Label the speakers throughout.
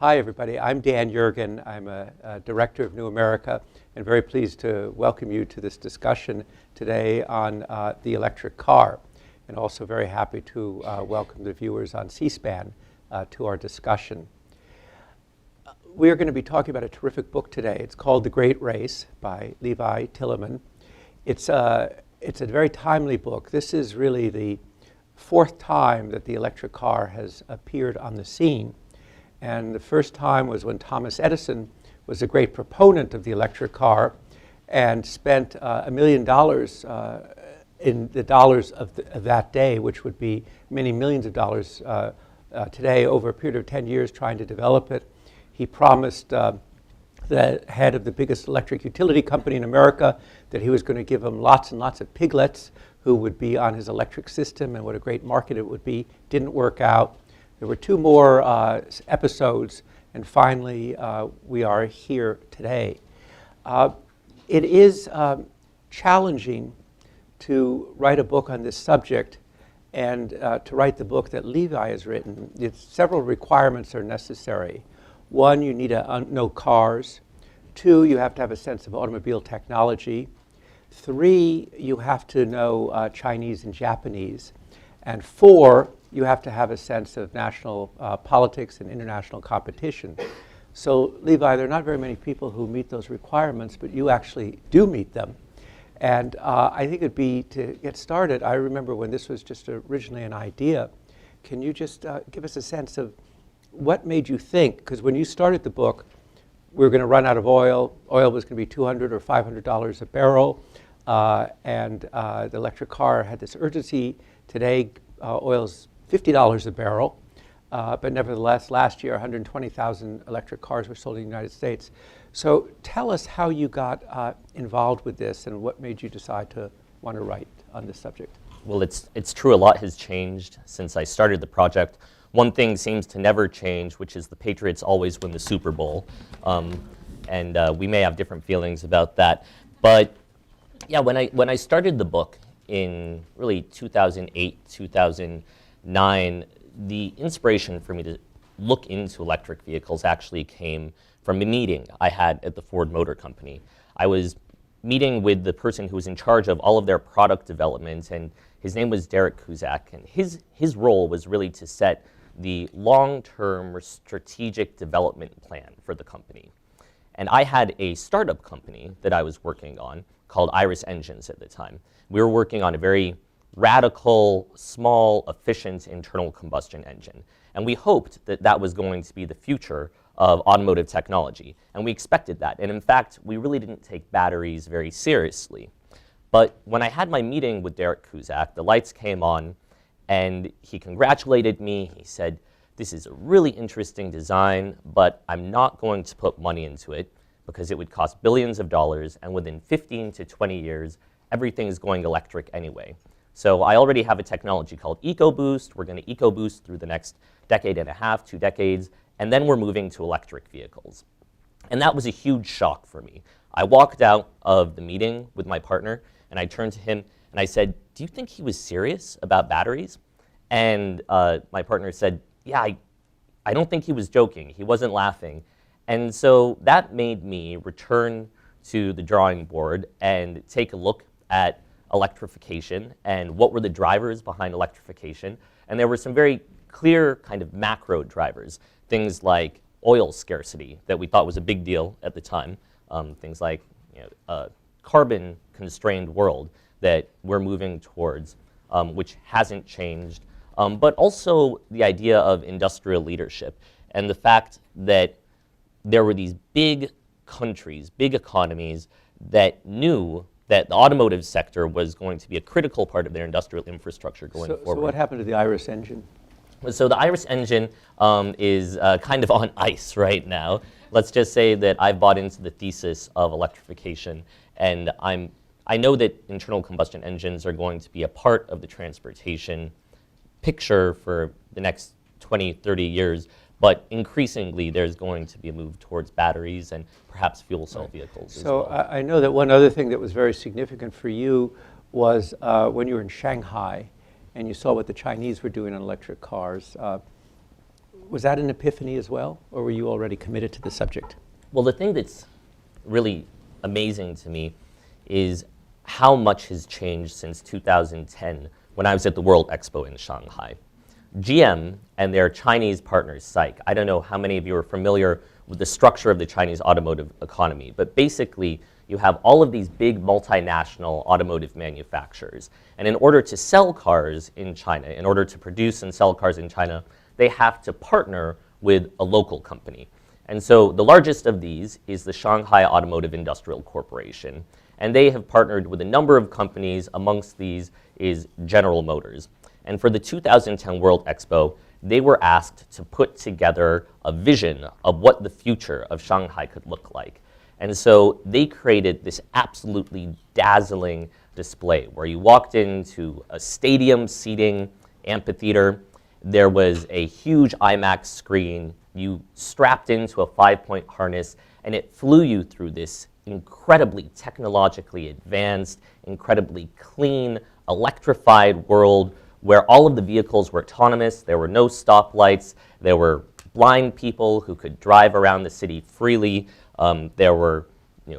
Speaker 1: Hi, everybody. I'm Dan Yergin. I'm a director of New America and very pleased to welcome you to this discussion today on the electric car. And also very happy to welcome the viewers on C-SPAN to our discussion. We're going to be talking about a terrific book today. It's called The Great Race by Levi Tillemann. It's a very timely book. This is really the fourth time that the electric car has appeared on the scene. And the first time was when Thomas Edison was a great proponent of the electric car and spent $1 million in the dollars of that day, which would be many millions of dollars today, over a period of 10 years trying to develop it. He promised the head of the biggest electric utility company in America that he was going to give him lots and lots of piglets who would be on his electric system, and what a great market it would be. Didn't work out. There were two more episodes, and finally we are here today. It is challenging to write a book on this subject and to write the book that Levi has written. Several requirements are necessary. One, you need to know cars. Two, you have to have a sense of automobile technology. Three, you have to know Chinese and Japanese. And four, you have to have a sense of national politics and international competition. So, Levi, there are not very many people who meet those requirements, but you actually do meet them. And I think it'd be, to get started, I remember when this was just originally an idea. Can you just give us a sense of what made you think? Because when you started the book, we were going to run out of oil. Oil was going to be $200 or $500 a barrel. And the electric car had this urgency. Today, oil's $50 a barrel. But nevertheless, last year, 120,000 electric cars were sold in the United States. So tell us how you got involved with this and what made you decide to want to write on this subject.
Speaker 2: Well, it's true. A lot has changed since I started the project. One thing seems to never change, which is the Patriots always win the Super Bowl. And we may have different feelings about that. But yeah, when I started the book in really 2008, 2009, the inspiration for me to look into electric vehicles actually came from a meeting I had at the Ford Motor Company. I was meeting with the person who was in charge of all of their product development, and his name was Derek Kuzak, and his role was really to set the long-term strategic development plan for the company. And I had a startup company that I was working on called Iris Engines at the time. We were working on a very radical, small, efficient internal combustion engine. And we hoped that that was going to be the future of automotive technology. And we expected that. And in fact, we really didn't take batteries very seriously. But when I had my meeting with Derek Kuzak, the lights came on, and he congratulated me. He said, "This is a really interesting design, but I'm not going to put money into it because it would cost billions of dollars, and within 15 to 20 years, everything is going electric anyway. So I already have a technology called EcoBoost. We're going to EcoBoost through the next decade and a half, 2 decades, and then we're moving to electric vehicles." And that was a huge shock for me. I walked out of the meeting with my partner, and I turned to him, and I said, "Do you think he was serious about batteries?" And my partner said, "Yeah, I don't think he was joking. He wasn't laughing." And so that made me return to the drawing board and take a look at electrification and what were the drivers behind electrification. And there were some very clear kind of macro drivers, things like oil scarcity that we thought was a big deal at the time, things like a carbon-constrained world that we're moving towards, which hasn't changed, but also the idea of industrial leadership and the fact that there were these big countries, big economies that knew that the automotive sector was going to be a critical part of their industrial infrastructure going forward.
Speaker 1: So what happened to the Iris engine?
Speaker 2: So the Iris engine is kind of on ice right now. Let's just say that I've bought into the thesis of electrification, and I know that internal combustion engines are going to be a part of the transportation picture for the next 20, 30 years, but increasingly there's going to be a move towards batteries and perhaps fuel cell vehicles as well.
Speaker 1: So I know that one other thing that was very significant for you was when you were in Shanghai and you saw what the Chinese were doing on electric cars. was that an epiphany as well, or were you already committed to the subject?
Speaker 2: Well, the thing that's really amazing to me is how much has changed since 2010 when I was at the World Expo in Shanghai. GM and their Chinese partners, SAIC, I don't know how many of you are familiar with the structure of the Chinese automotive economy, but basically you have all of these big multinational automotive manufacturers. And in order to sell cars in China, in order to produce and sell cars in China, they have to partner with a local company. And so the largest of these is the Shanghai Automotive Industrial Corporation. And they have partnered with a number of companies. Amongst these is General Motors. And for the 2010 World Expo, they were asked to put together a vision of what the future of Shanghai could look like. And so they created this absolutely dazzling display where you walked into a stadium seating amphitheater. There was a huge IMAX screen. You strapped into a 5-point harness, and it flew you through this incredibly technologically advanced, incredibly clean, electrified world where all of the vehicles were autonomous. There were no stoplights. There were blind people who could drive around the city freely. There were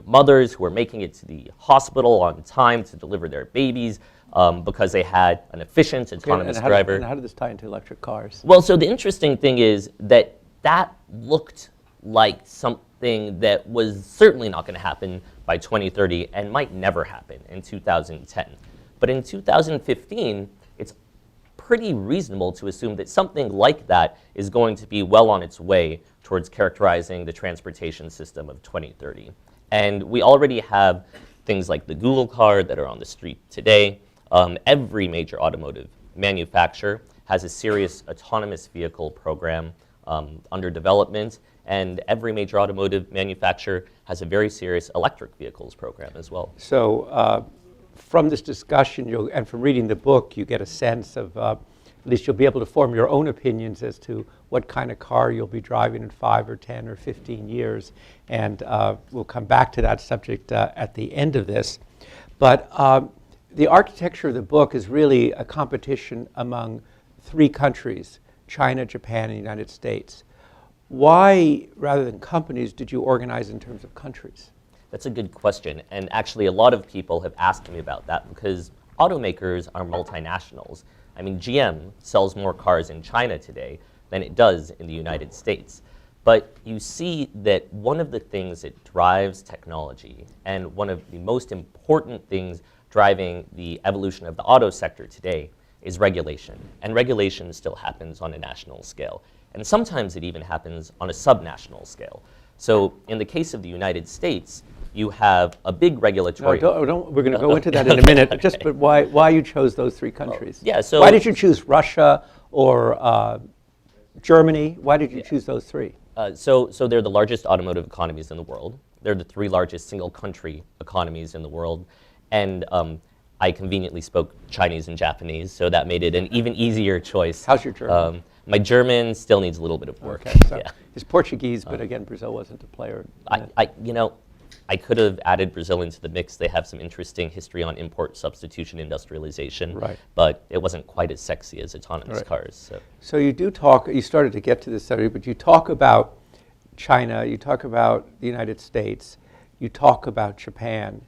Speaker 2: mothers who were making it to the hospital on time to deliver their babies because they had an efficient autonomous driver.
Speaker 1: And how did this tie into electric cars?
Speaker 2: Well, so the interesting thing is that looked like something that was certainly not going to happen by 2030 and might never happen in 2010. But in 2015, it's pretty reasonable to assume that something like that is going to be well on its way towards characterizing the transportation system of 2030. And we already have things like the Google car that are on the street today. Every major automotive manufacturer has a serious autonomous vehicle program under development, and every major automotive manufacturer has a very serious electric vehicles program as well.
Speaker 1: So from this discussion and from reading the book, you get a sense of, at least you'll be able to form your own opinions as to what kind of car you'll be driving in 5 or 10 or 15 years. And we'll come back to that subject at the end of this. But the architecture of the book is really a competition among 3 countries, China, Japan, and the United States. Why, rather than companies, did you organize in terms of countries?
Speaker 2: That's a good question. And actually, a lot of people have asked me about that because automakers are multinationals. I mean, GM sells more cars in China today than it does in the United States. But you see that one of the things that drives technology and one of the most important things driving the evolution of the auto sector today is regulation. And regulation still happens on a national scale. And sometimes it even happens on a subnational scale. So in the case of the United States, you have a big regulatory...
Speaker 1: No, we're going to go into that in a minute.
Speaker 2: Okay.
Speaker 1: But why you chose those 3 countries?
Speaker 2: Yeah, so
Speaker 1: why did you choose Russia or Germany? Why did you choose those 3?
Speaker 2: So they're the largest automotive economies in the world. They're the 3 largest single country economies in the world. And I conveniently spoke Chinese and Japanese, so that made it an even easier choice.
Speaker 1: How's your German?
Speaker 2: My German still needs a little bit of work.
Speaker 1: Okay, so
Speaker 2: yeah.
Speaker 1: It's Portuguese, but again, Brazil wasn't a player.
Speaker 2: I could have added Brazil into the mix. They have some interesting history on import substitution industrialization,
Speaker 1: right.
Speaker 2: But it wasn't quite as sexy as autonomous cars.
Speaker 1: So you do talk, you started to get to this study, but you talk about China, you talk about the United States, you talk about Japan,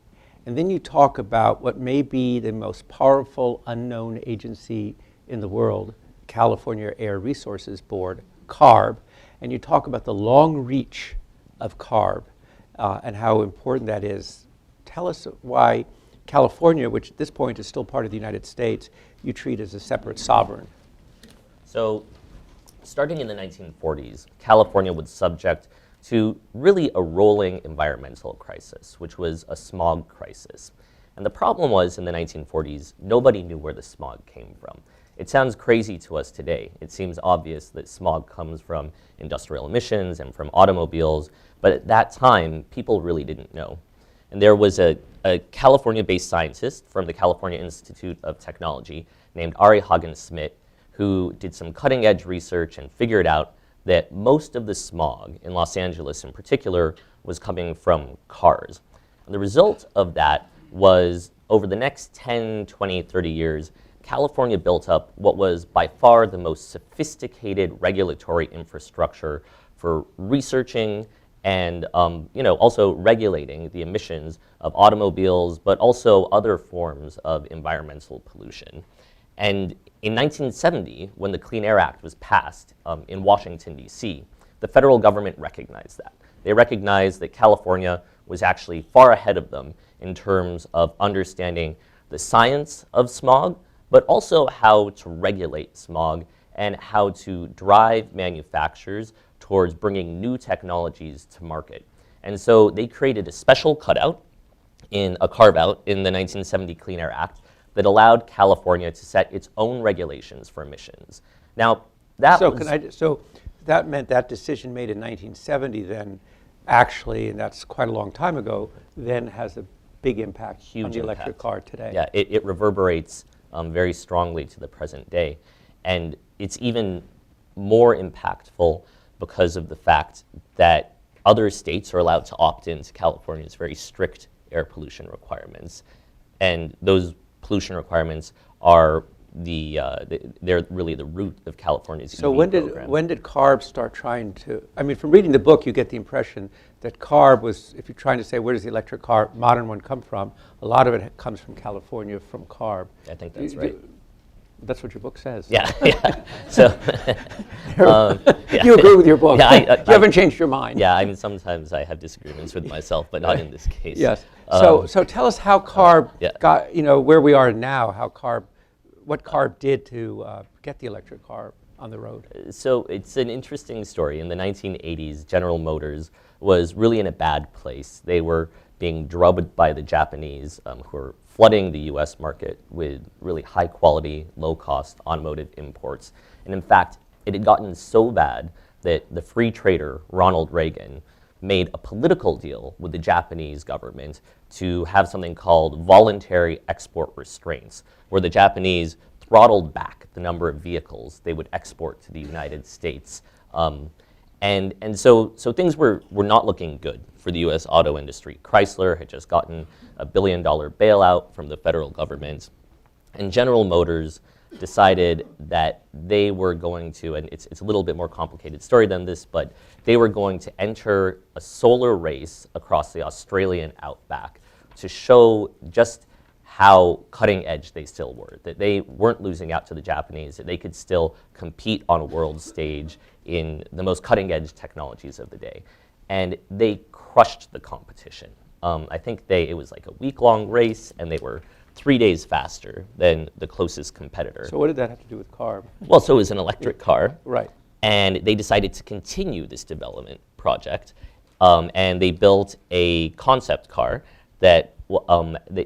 Speaker 1: and then you talk about what may be the most powerful unknown agency in the world, California Air Resources Board, CARB, and you talk about the long reach of CARB and how important that is. Tell us why California, which at this point is still part of the United States, you treat as a separate sovereign.
Speaker 2: So starting in the 1940s, California was subject to really a rolling environmental crisis, which was a smog crisis. And the problem was in the 1940s, nobody knew where the smog came from. It sounds crazy to us today. It seems obvious that smog comes from industrial emissions and from automobiles, but at that time, people really didn't know. And there was a California-based scientist from the California Institute of Technology named Ari Hagen-Smit who did some cutting-edge research and figured out that most of the smog in Los Angeles in particular was coming from cars. And the result of that was over the next 10, 20, 30 years, California built up what was by far the most sophisticated regulatory infrastructure for researching and also regulating the emissions of automobiles, but also other forms of environmental pollution. And in 1970, when the Clean Air Act was passed in Washington, D.C., the federal government recognized that. They recognized that California was actually far ahead of them in terms of understanding the science of smog, but also how to regulate smog and how to drive manufacturers towards bringing new technologies to market. And so they created a special cutout in a carve-out in the 1970 Clean Air Act that allowed California to set its own regulations for emissions. Now, that
Speaker 1: so that meant that decision made in 1970 then actually, and that's quite a long time ago, then has a big impact on the electric car today.
Speaker 2: Yeah, it reverberates very strongly to the present day. And it's even more impactful because of the fact that other states are allowed to opt into California's very strict air pollution requirements. And those pollution requirements are they're really the root of California's
Speaker 1: So
Speaker 2: EV program.
Speaker 1: when did CARB start trying to, I mean, from reading the book, you get the impression that CARB was, if you're trying to say where does the electric car, modern one, come from, a lot of it comes from California, from CARB.
Speaker 2: I think that's right.
Speaker 1: That's what your book says.
Speaker 2: Yeah, yeah. So, yeah.
Speaker 1: You agree with your book.
Speaker 2: Yeah,
Speaker 1: you haven't changed your mind.
Speaker 2: Yeah, I mean, sometimes I have disagreements with myself, but not in this case.
Speaker 1: Yes. So tell us how CARB
Speaker 2: yeah.
Speaker 1: got, where we are now, what CARB did to get the electric car on the road.
Speaker 2: So it's an interesting story. In the 1980s, General Motors was really in a bad place. They were being drubbed by the Japanese, who were flooding the US market with really high quality, low cost automotive imports. And in fact, it had gotten so bad that the free trader, Ronald Reagan, made a political deal with the Japanese government to have something called voluntary export restraints, where the Japanese throttled back the number of vehicles they would export to the United States. And so things were not looking good for the US auto industry. Chrysler had just gotten a $1 billion bailout from the federal government, and General Motors decided that they were going to, and it's a little bit more complicated story than this, but they were going to enter a solar race across the Australian outback to show just how cutting edge they still were, that they weren't losing out to the Japanese, that they could still compete on a world stage in the most cutting edge technologies of the day. And they crushed the competition. I think it was like a week-long race, and they were 3 days faster than the closest competitor.
Speaker 1: So what did that have to do with CARB?
Speaker 2: Well, so it was an electric car.
Speaker 1: Right.
Speaker 2: And they decided to continue this development project. And they built a concept car that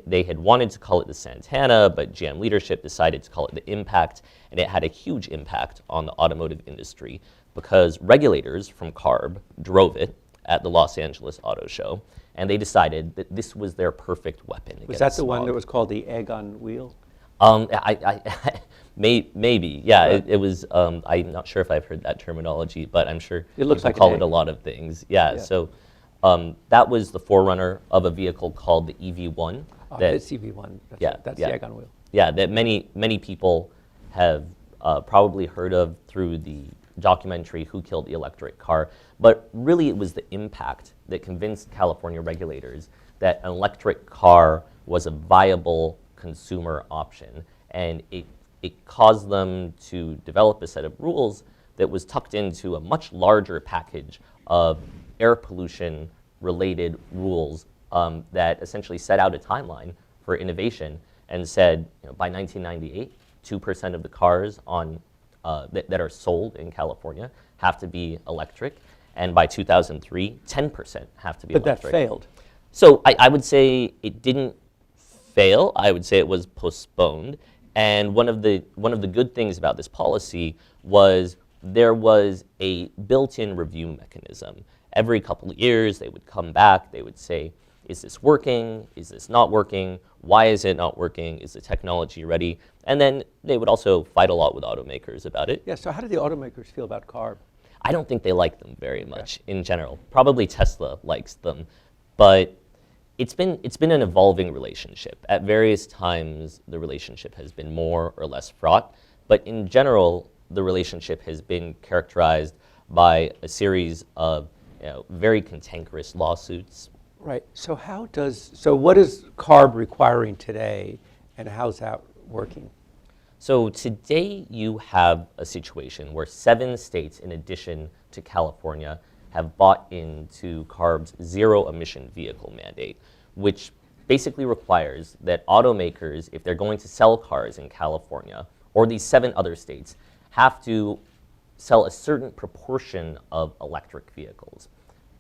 Speaker 2: they had wanted to call it the Santana, but GM leadership decided to call it the Impact. And it had a huge impact on the automotive industry because regulators from CARB drove it at the Los Angeles Auto Show. And they decided that this was their perfect weapon against
Speaker 1: Was that the
Speaker 2: smog.
Speaker 1: one that was called the egg on wheel?
Speaker 2: Maybe, yeah.
Speaker 1: Right.
Speaker 2: It was. I'm not sure if I've heard that terminology, but I'm sure
Speaker 1: It looks
Speaker 2: people
Speaker 1: like an
Speaker 2: call
Speaker 1: egg.
Speaker 2: it a lot of things. Yeah.
Speaker 1: Yeah.
Speaker 2: So that was the forerunner of a vehicle called the EV1.
Speaker 1: It's EV1. That's the egg on wheel.
Speaker 2: Yeah, that many people have probably heard of through the documentary Who Killed the Electric Car. But really it was the impact that convinced California regulators that an electric car was a viable consumer option. And it caused them to develop a set of rules that was tucked into a much larger package of air pollution related rules that essentially set out a timeline for innovation and said, by 1998, 2% of the cars that are sold in California have to be electric, and by 2003, 10% have to be
Speaker 1: But
Speaker 2: electric.
Speaker 1: that failed.
Speaker 2: So I would say it didn't fail. I would say it was postponed. And one of the good things about this policy was there was a built-in review mechanism. Every couple of years, they would come back. They would say, is this working? Is this not working? Why is it not working? Is the technology ready? And then they would also fight a lot with automakers about it.
Speaker 1: Yeah, so how do the automakers feel about CARB?
Speaker 2: I don't think they like them very much in general. Probably Tesla likes them, but It's been an evolving relationship. At various times, the relationship has been more or less fraught, but in general, the relationship has been characterized by a series of very cantankerous lawsuits.
Speaker 1: Right. So what is CARB requiring today, and how's that working?
Speaker 2: So today you have a situation where 7 states, in addition to California, have bought into CARB's zero-emission vehicle mandate, which basically requires that automakers, if they're going to sell cars in California, or these 7 other states, have to sell a certain proportion of electric vehicles.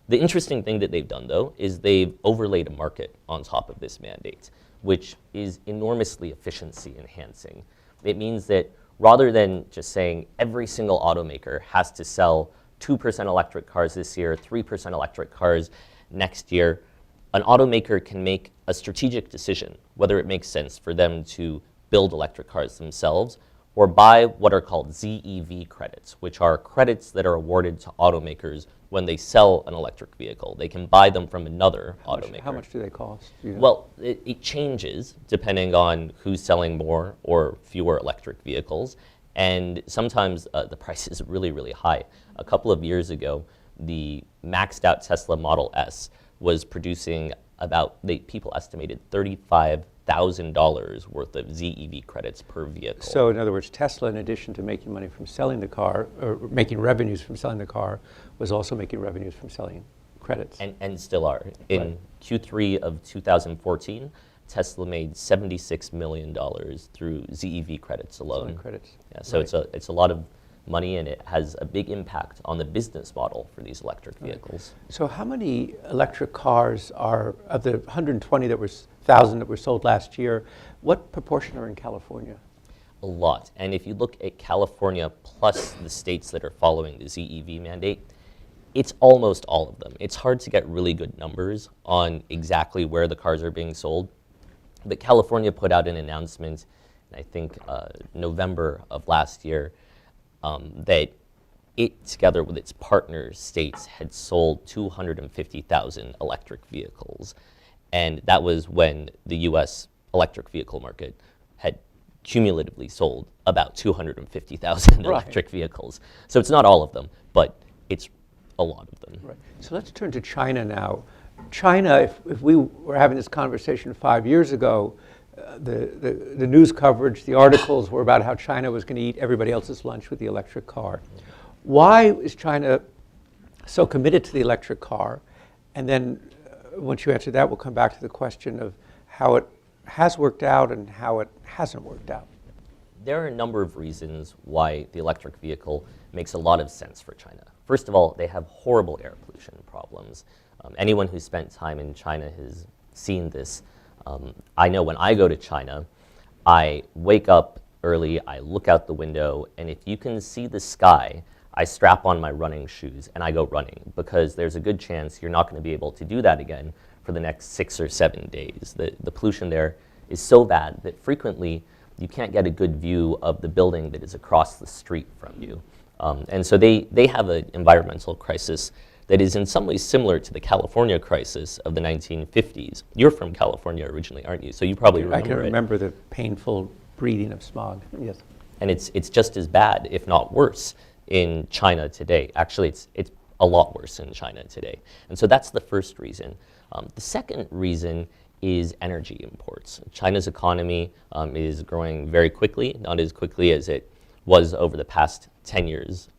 Speaker 2: The interesting thing that they've done, though, is they've overlaid a market on top of this mandate, which is enormously efficiency enhancing. It means that rather than just saying every single automaker has to sell 2% electric cars this year, 3% electric cars next year, an automaker can make a strategic decision whether it makes sense for them to build electric cars themselves or buy what are called ZEV credits, which are credits that are awarded to automakers when they sell an electric vehicle. They can buy them from another automaker.
Speaker 1: How much do they cost?
Speaker 2: Well, it changes depending on who's selling more or fewer electric vehicles. And sometimes the price is really, really high. A couple of years ago, the maxed out Tesla Model S was producing people estimated $35,000 worth of ZEV credits per vehicle.
Speaker 1: So in other words, Tesla, in addition to making money from selling the car, or making revenues from selling the car, was also making revenues from selling credits.
Speaker 2: And still are. In Q3 of 2014, Tesla made $76 million through ZEV credits alone.
Speaker 1: Selling credits.
Speaker 2: Yeah, so it's a lot of money, and it has a big impact on the business model for these electric vehicles.
Speaker 1: So how many electric cars are, of the 120,000 that were sold last year, what proportion are in California?
Speaker 2: A lot. And if you look at California plus the states that are following the ZEV mandate, it's almost all of them. It's hard to get really good numbers on exactly where the cars are being sold. But California put out an announcement, I think November of last year, that it, together with its partner states, had sold 250,000 electric vehicles. And that was when the US electric vehicle market had cumulatively sold about 250,000 electric vehicles. So it's not all of them, but it's a lot of them.
Speaker 1: Right. So let's turn to China now. China, if we were having this conversation 5 years ago, the news coverage, the articles were about how China was going to eat everybody else's lunch with the electric car. Why is China so committed to the electric car? And then once you answer that, we'll come back to the question of how it has worked out and how it hasn't worked out.
Speaker 2: There are a number of reasons why the electric vehicle makes a lot of sense for China. First of all, they have horrible air pollution problems. Anyone who's spent time in China has seen this. I know when I go to China, I wake up early, I look out the window, and if you can see the sky, I strap on my running shoes and I go running, because there's a good chance you're not going to be able to do that again for the next 6 or 7 days. The pollution there is so bad that frequently you can't get a good view of the building that is across the street from you. And so they have an environmental crisis that is in some ways similar to the California crisis of the 1950s. You're from California originally, aren't you? So you probably remember it.
Speaker 1: I can remember the painful breathing of smog, yes.
Speaker 2: And it's just as bad, if not worse, in China today. Actually, it's a lot worse in China today. And so that's the first reason. The second reason is energy imports. China's economy is growing very quickly, not as quickly as it was over the past 10 years,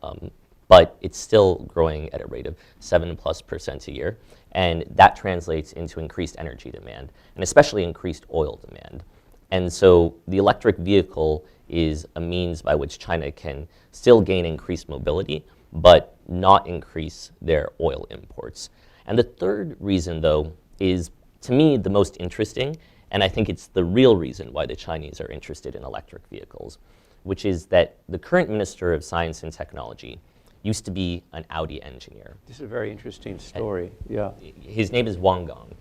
Speaker 2: but it's still growing at a rate of 7+% a year. And that translates into increased energy demand, and especially increased oil demand. And so the electric vehicle is a means by which China can still gain increased mobility, but not increase their oil imports. And the third reason, though, is, to me, the most interesting, and I think it's the real reason why the Chinese are interested in electric vehicles, which is that the current Minister of Science and Technology used to be an Audi engineer.
Speaker 1: This is a very interesting story, yeah.
Speaker 2: His name is Wang Gong,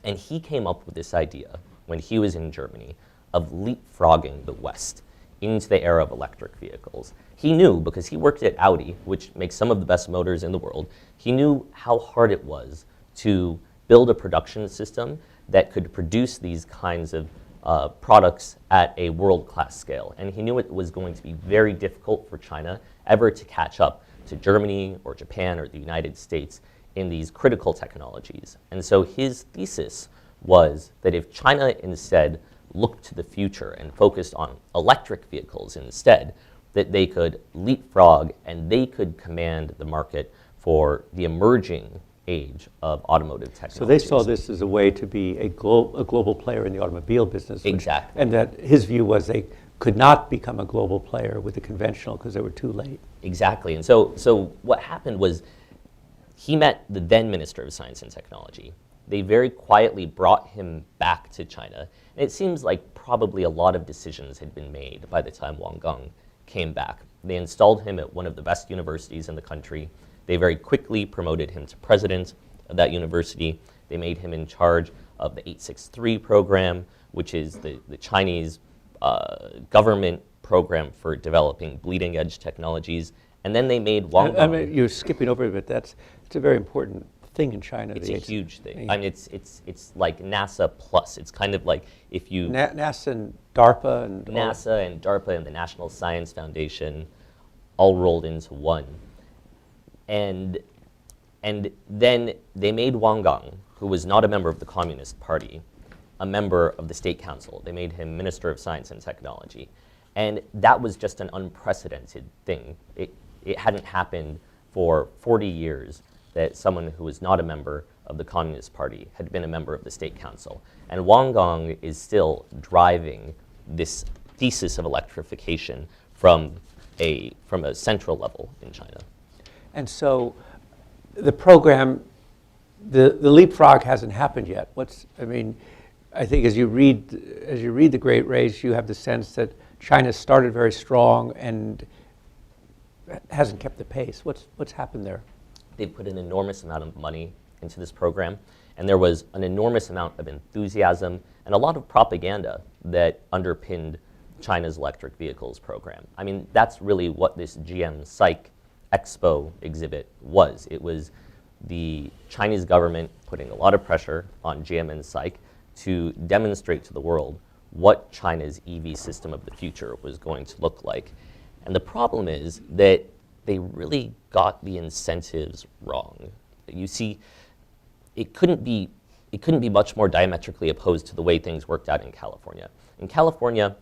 Speaker 2: and he came up with this idea when he was in Germany of leapfrogging the West into the era of electric vehicles. He knew, because he worked at Audi, which makes some of the best motors in the world, he knew how hard it was to build a production system that could produce these kinds of products at a world-class scale. And he knew it was going to be very difficult for China ever to catch up to Germany or Japan or the United States in these critical technologies. And so his thesis was that if China instead looked to the future and focused on electric vehicles instead, that they could leapfrog and they could command the market for the emerging age of automotive technology.
Speaker 1: So they saw this as a way to be a global player in the automobile business.
Speaker 2: Exactly.
Speaker 1: And that his view was they could not become a global player with the conventional because they were too late.
Speaker 2: Exactly. And so what happened was he met the then Minister of Science and Technology. They very quietly brought him back to China. And it seems like probably a lot of decisions had been made by the time Wang Gang came back. They installed him at one of the best universities in the country. They very quickly promoted him to president of that university. They made him in charge of the 863 program, which is the Chinese government program for developing bleeding edge technologies. And then they made Wang Gang.
Speaker 1: I mean, you're skipping over it, but it's a very important thing in China.
Speaker 2: It's a huge thing. I mean, it's like NASA plus. It's kind of like if you
Speaker 1: NASA and DARPA and
Speaker 2: NASA and DARPA and the National Science Foundation all rolled into one. And then they made Wang Gang, who was not a member of the Communist Party, a member of the State Council. They made him Minister of Science and Technology. And that was just an unprecedented thing. It hadn't happened for 40 years that someone who was not a member of the Communist Party had been a member of the State Council. And Wang Gang is still driving this thesis of electrification from a central level in China. And
Speaker 1: so the program, the leapfrog hasn't happened yet. I think as you read the Great Race, you have the sense that China started very strong and hasn't kept the pace. What's happened there?
Speaker 2: They've put an enormous amount of money into this program, and there was an enormous amount of enthusiasm and a lot of propaganda that underpinned China's electric vehicles program. I mean, that's really what this GM Psych Expo exhibit was. It was the Chinese government putting a lot of pressure on GM and Psych to demonstrate to the world what China's EV system of the future was going to look like. And the problem is that they really got the incentives wrong. You see, it couldn't be much more diametrically opposed to the way things worked out in California. In California,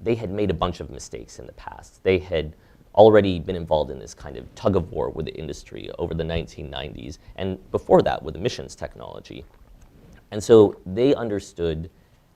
Speaker 2: they had made a bunch of mistakes in the past. They had already been involved in this kind of tug of war with the industry over the 1990s, and before that with emissions technology. And so they understood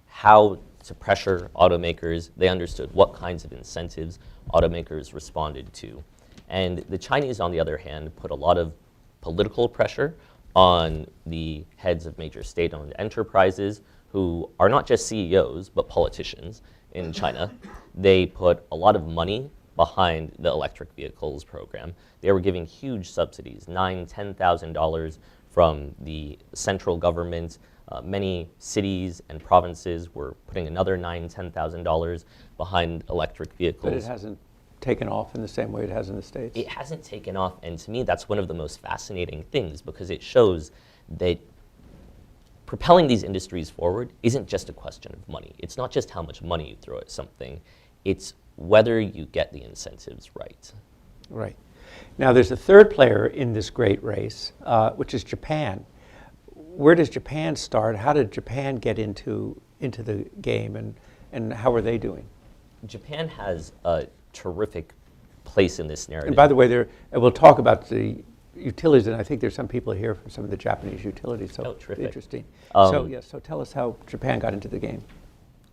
Speaker 2: how to pressure automakers. They understood what kinds of incentives automakers responded to. And the Chinese, on the other hand, put a lot of political pressure on the heads of major state-owned enterprises who are not just CEOs, but politicians in China. They put a lot of money behind the electric vehicles program. They were giving huge subsidies, $9,000, $10,000 from the central government. Many cities and provinces were putting another $9,000, $10,000 behind electric vehicles.
Speaker 1: But it hasn't taken off in the same way it has in the States.
Speaker 2: It hasn't taken off, and to me that's one of the most fascinating things, because it shows that propelling these industries forward isn't just a question of money. It's not just how much money you throw at something. It's whether you get the incentives right.
Speaker 1: Right. Now there's a third player in this great race, which is Japan. Where does Japan start? How did Japan get into the game, and how are they doing?
Speaker 2: Japan has a terrific place in this narrative.
Speaker 1: And by the way, we'll talk about the utilities, and I think there's some people here from some of the Japanese utilities, so
Speaker 2: terrific.
Speaker 1: Interesting. So tell us how Japan got into the game.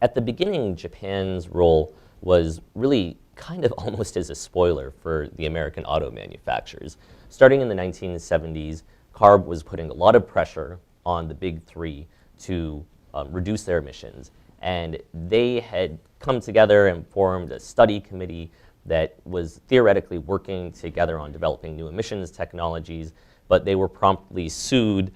Speaker 2: At the beginning, Japan's role was really kind of almost as a spoiler for the American auto manufacturers. Starting in the 1970s, CARB was putting a lot of pressure on the big three to reduce their emissions. And they had come together and formed a study committee that was theoretically working together on developing new emissions technologies, but they were promptly sued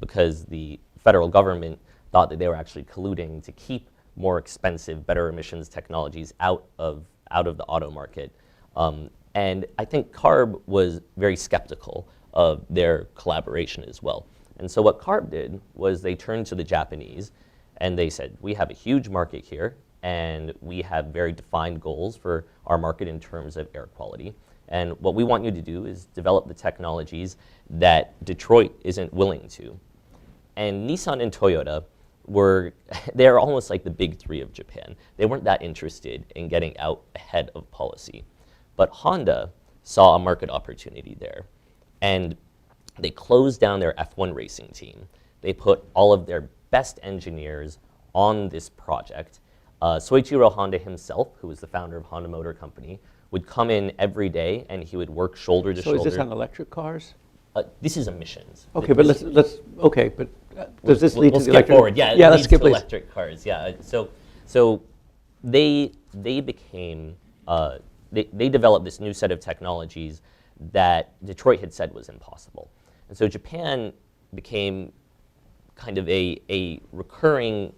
Speaker 2: because the federal government thought that they were actually colluding to keep more expensive, better emissions technologies out of the auto market. And I think CARB was very skeptical of their collaboration as well. And so what CARB did was they turned to the Japanese and they said, we have a huge market here and we have very defined goals for our market in terms of air quality. And what we want you to do is develop the technologies that Detroit isn't willing to. And Nissan and Toyota they're almost like the big three of Japan. They weren't that interested in getting out ahead of policy. But Honda saw a market opportunity there. And they closed down their F1 racing team. They put all of their best engineers on this project. Soichiro Honda himself, who was the founder of Honda Motor Company, would come in every day and he would work shoulder to shoulder.
Speaker 1: So is this on electric cars?
Speaker 2: This is emissions.
Speaker 1: Okay, but does this lead to the electric?
Speaker 2: Forward. Yeah,
Speaker 1: let's skip please.
Speaker 2: Electric cars. Yeah, so they became they developed this new set of technologies that Detroit had said was impossible, and so Japan became kind of a recurring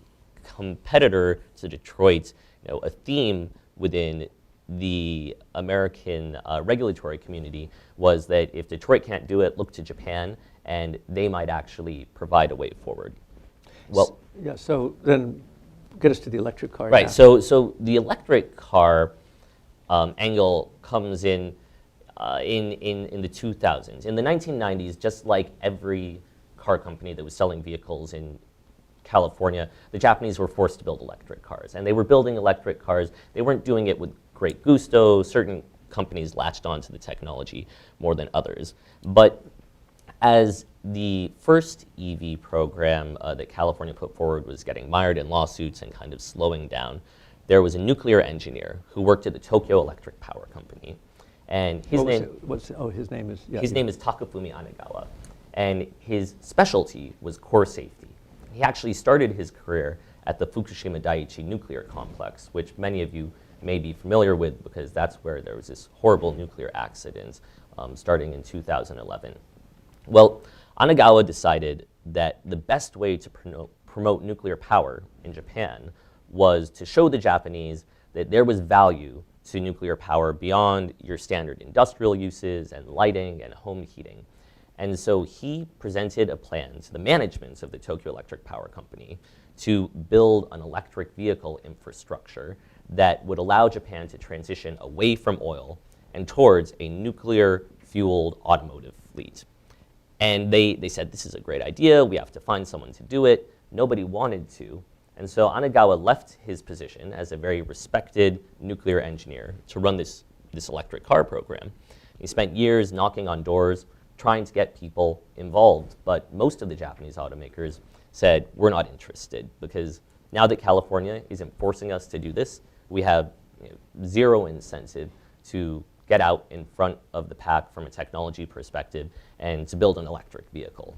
Speaker 2: competitor to Detroit, a theme within the American regulatory community was that if Detroit can't do it, look to Japan, and they might actually provide a way forward. Well,
Speaker 1: yeah. So then, get us to the electric car.
Speaker 2: Right.
Speaker 1: Now.
Speaker 2: So the electric car angle comes in the 2000s. In the 1990s, just like every car company that was selling vehicles in California, the Japanese were forced to build electric cars, and they were building electric cars. They weren't doing it with great gusto. Certain companies latched onto the technology more than others. But as the first EV program that California put forward was getting mired in lawsuits and kind of slowing down, there was a nuclear engineer who worked at the Tokyo Electric Power Company. And his name is Takafumi Anagawa. And his specialty was core safety. He actually started his career at the Fukushima Daiichi nuclear complex, which many of you may be familiar with because that's where there was this horrible nuclear accident starting in 2011. Well, Anagawa decided that the best way to promote nuclear power in Japan was to show the Japanese that there was value to nuclear power beyond your standard industrial uses and lighting and home heating. And so he presented a plan to the management of the Tokyo Electric Power Company to build an electric vehicle infrastructure that would allow Japan to transition away from oil and towards a nuclear-fueled automotive fleet. And they said, this is a great idea, we have to find someone to do it. Nobody wanted to. And so Anagawa left his position as a very respected nuclear engineer to run this electric car program. He spent years knocking on doors, trying to get people involved, but most of the Japanese automakers said, we're not interested, because now that California isn't forcing us to do this, we have zero incentive to get out in front of the pack from a technology perspective and to build an electric vehicle.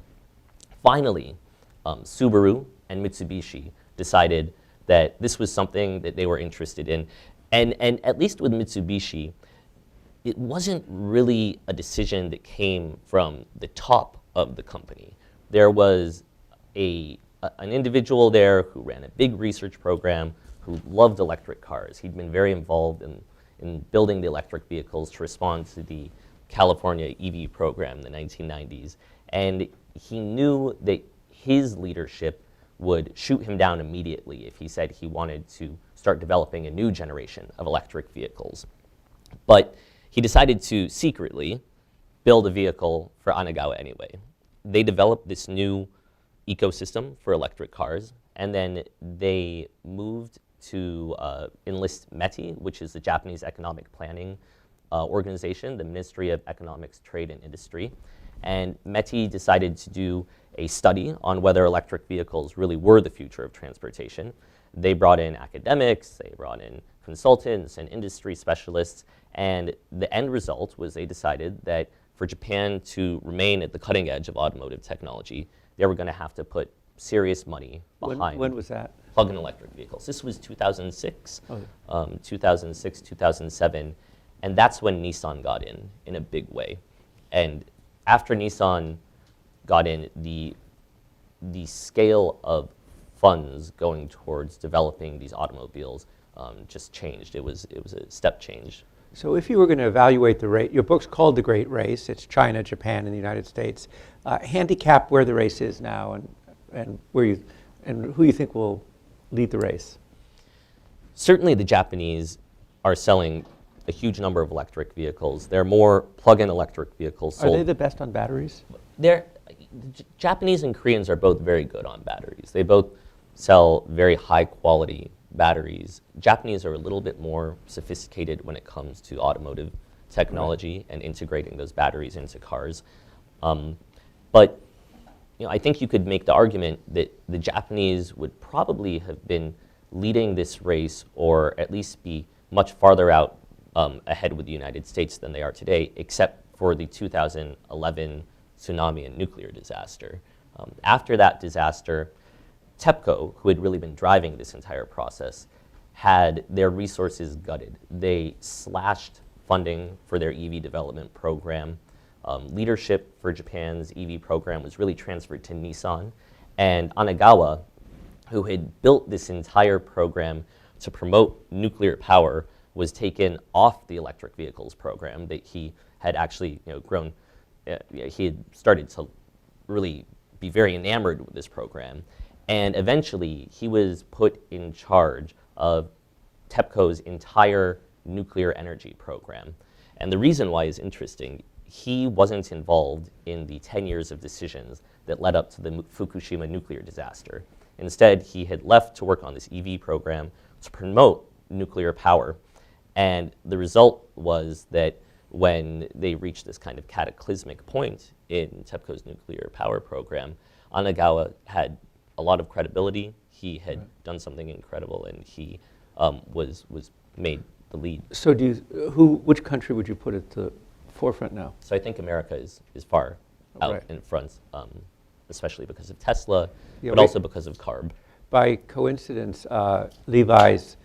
Speaker 2: Finally, Subaru and Mitsubishi decided that this was something that they were interested in. And at least with Mitsubishi, it wasn't really a decision that came from the top of the company. There was an individual there who ran a big research program, who loved electric cars. He'd been very involved in building the electric vehicles to respond to the California EV program in the 1990s. And he knew that his leadership would shoot him down immediately if he said he wanted to start developing a new generation of electric vehicles. But he decided to secretly build a vehicle for Anagawa anyway. They developed this new ecosystem for electric cars, and then they moved to enlist METI, which is the Japanese Economic Planning Organization, the Ministry of Economics, Trade, and Industry. And METI decided to do a study on whether electric vehicles really were the future of transportation. They brought in academics, they brought in consultants and industry specialists, and the end result was they decided that for Japan to remain at the cutting edge of automotive technology, they were going to have to put serious money behind.
Speaker 1: When was that?
Speaker 2: Plug-in electric vehicles. This was 2006, 2006, 2007, and that's when Nissan got in a big way. And after Nissan got in, the scale of funds going towards developing these automobiles just changed. It was a step change.
Speaker 1: So if you were going to evaluate the race, your book's called The Great Race. It's China, Japan, and the United States. Handicap where the race is now and who you think will lead the race.
Speaker 2: Certainly the Japanese are selling a huge number of electric vehicles. There are more plug-in electric vehicles sold.
Speaker 1: Are they the best on batteries?
Speaker 2: Japanese and Koreans are both very good on batteries. They both sell very high quality batteries. Japanese are a little bit more sophisticated when it comes to automotive technology and integrating those batteries into cars. But I think you could make the argument that the Japanese would probably have been leading this race, or at least be much farther out ahead with the United States than they are today, except for the 2011 tsunami and nuclear disaster. After that disaster, TEPCO, who had really been driving this entire process, had their resources gutted. They slashed funding for their EV development program. Leadership for Japan's EV program was really transferred to Nissan. And Anagawa, who had built this entire program to promote nuclear power, was taken off the electric vehicles program that he had actually grown. He had started to really be very enamored with this program. And eventually, he was put in charge of TEPCO's entire nuclear energy program. And the reason why is interesting. He wasn't involved in the 10 years of decisions that led up to the Fukushima nuclear disaster. Instead, he had left to work on this EV program to promote nuclear power. And the result was that when they reached this kind of cataclysmic point in TEPCO's nuclear power program, Anagawa had a lot of credibility. He had done something incredible, and he was made the lead.
Speaker 1: So which country would you put at the forefront now?
Speaker 2: So I think America is far out in front, especially because of Tesla, but also because of CARB.
Speaker 1: By coincidence, Levi's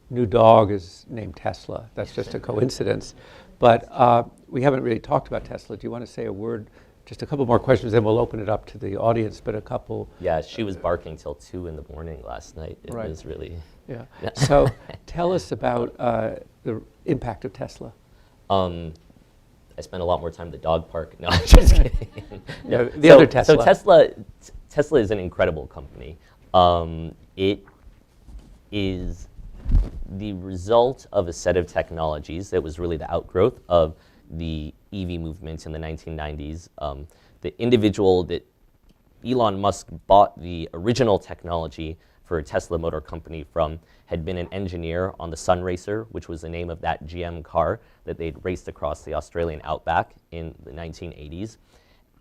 Speaker 1: new dog is named Tesla. That's just a coincidence. But we haven't really talked about Tesla. Do you want to say a word? Just a couple more questions, then we'll open it up to the audience, but a couple.
Speaker 2: Yeah, she was barking till 2 in the morning last night. It was really...
Speaker 1: Yeah. So tell us about the impact of Tesla.
Speaker 2: I spent a lot more time at the dog park. No, I'm just kidding.
Speaker 1: No, the other Tesla.
Speaker 2: So Tesla is an incredible company. It is the result of a set of technologies that was really the outgrowth of the EV movement in the 1990s. The individual that Elon Musk bought the original technology for Tesla Motor Company from had been an engineer on the Sun Racer, which was the name of that GM car that they'd raced across the Australian outback in the 1980s.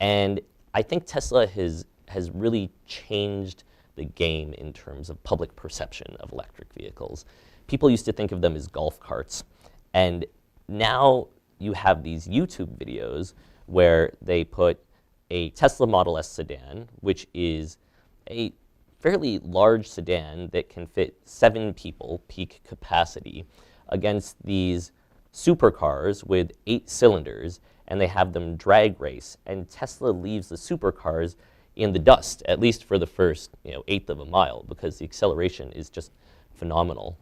Speaker 2: And I think Tesla has really changed the game in terms of public perception of electric vehicles. People used to think of them as golf carts, and now you have these YouTube videos where they put a Tesla Model S sedan, which is a fairly large sedan that can fit 7 people peak capacity, against these supercars with 8 cylinders, and they have them drag race. And Tesla leaves the supercars in the dust, at least for the first 1/8 of a mile, because the acceleration is just phenomenal.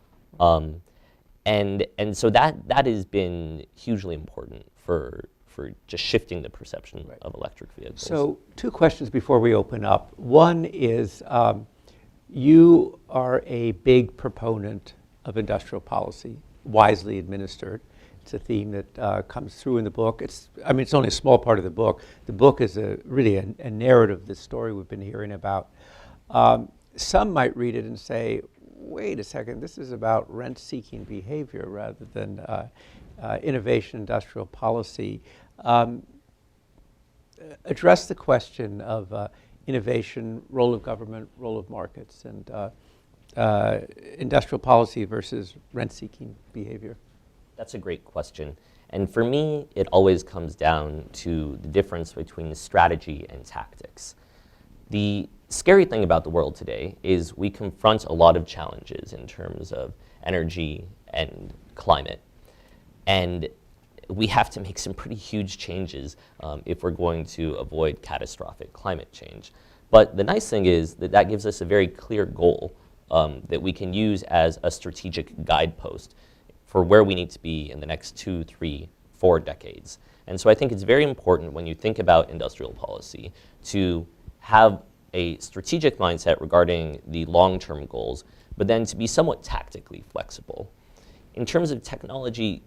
Speaker 2: And so that has been hugely important for just shifting the perception of electric vehicles.
Speaker 1: So 2 questions before we open up. One is, you are a big proponent of industrial policy, wisely administered. It's a theme that comes through in the book. It's only a small part of the book. The book is really a narrative, this story we've been hearing about. Some might read it and say, wait a second, this is about rent-seeking behavior rather than innovation, industrial policy. Address the question of innovation, role of government, role of markets, and industrial policy versus rent-seeking behavior.
Speaker 2: That's a great question. And for me, it always comes down to the difference between strategy and tactics. The scary thing about the world today is we confront a lot of challenges in terms of energy and climate. And we have to make some pretty huge changes if we're going to avoid catastrophic climate change. But the nice thing is that gives us a very clear goal that we can use as a strategic guidepost for where we need to be in the next 2, 3, 4 decades. And so I think it's very important when you think about industrial policy to have a strategic mindset regarding the long-term goals, but then to be somewhat tactically flexible. In terms of technology,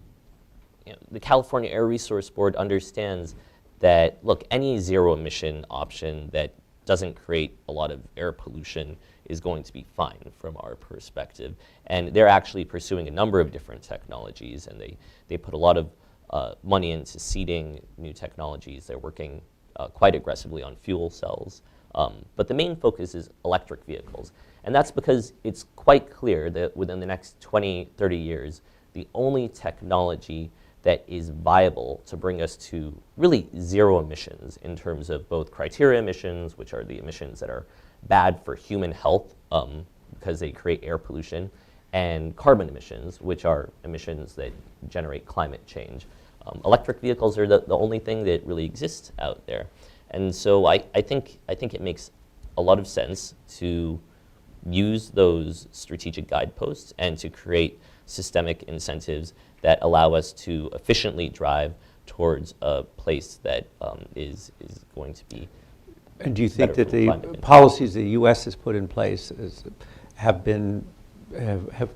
Speaker 2: the California Air Resource Board understands that, look, any zero emission option that doesn't create a lot of air pollution is going to be fine from our perspective. And they're actually pursuing a number of different technologies, and they put a lot of money into seeding new technologies. They're working quite aggressively on fuel cells. But the main focus is electric vehicles. And that's because it's quite clear that within the next 20, 30 years, the only technology that is viable to bring us to really zero emissions in terms of both criteria emissions, which are the emissions that are bad for human health because they create air pollution, and carbon emissions, which are emissions that generate climate change. Electric vehicles are the only thing that really exists out there. And so I think it makes a lot of sense to use those strategic guideposts and to create systemic incentives that allow us to efficiently drive towards a place that is going to be.
Speaker 1: And do you think that the policies the U.S. has put in place have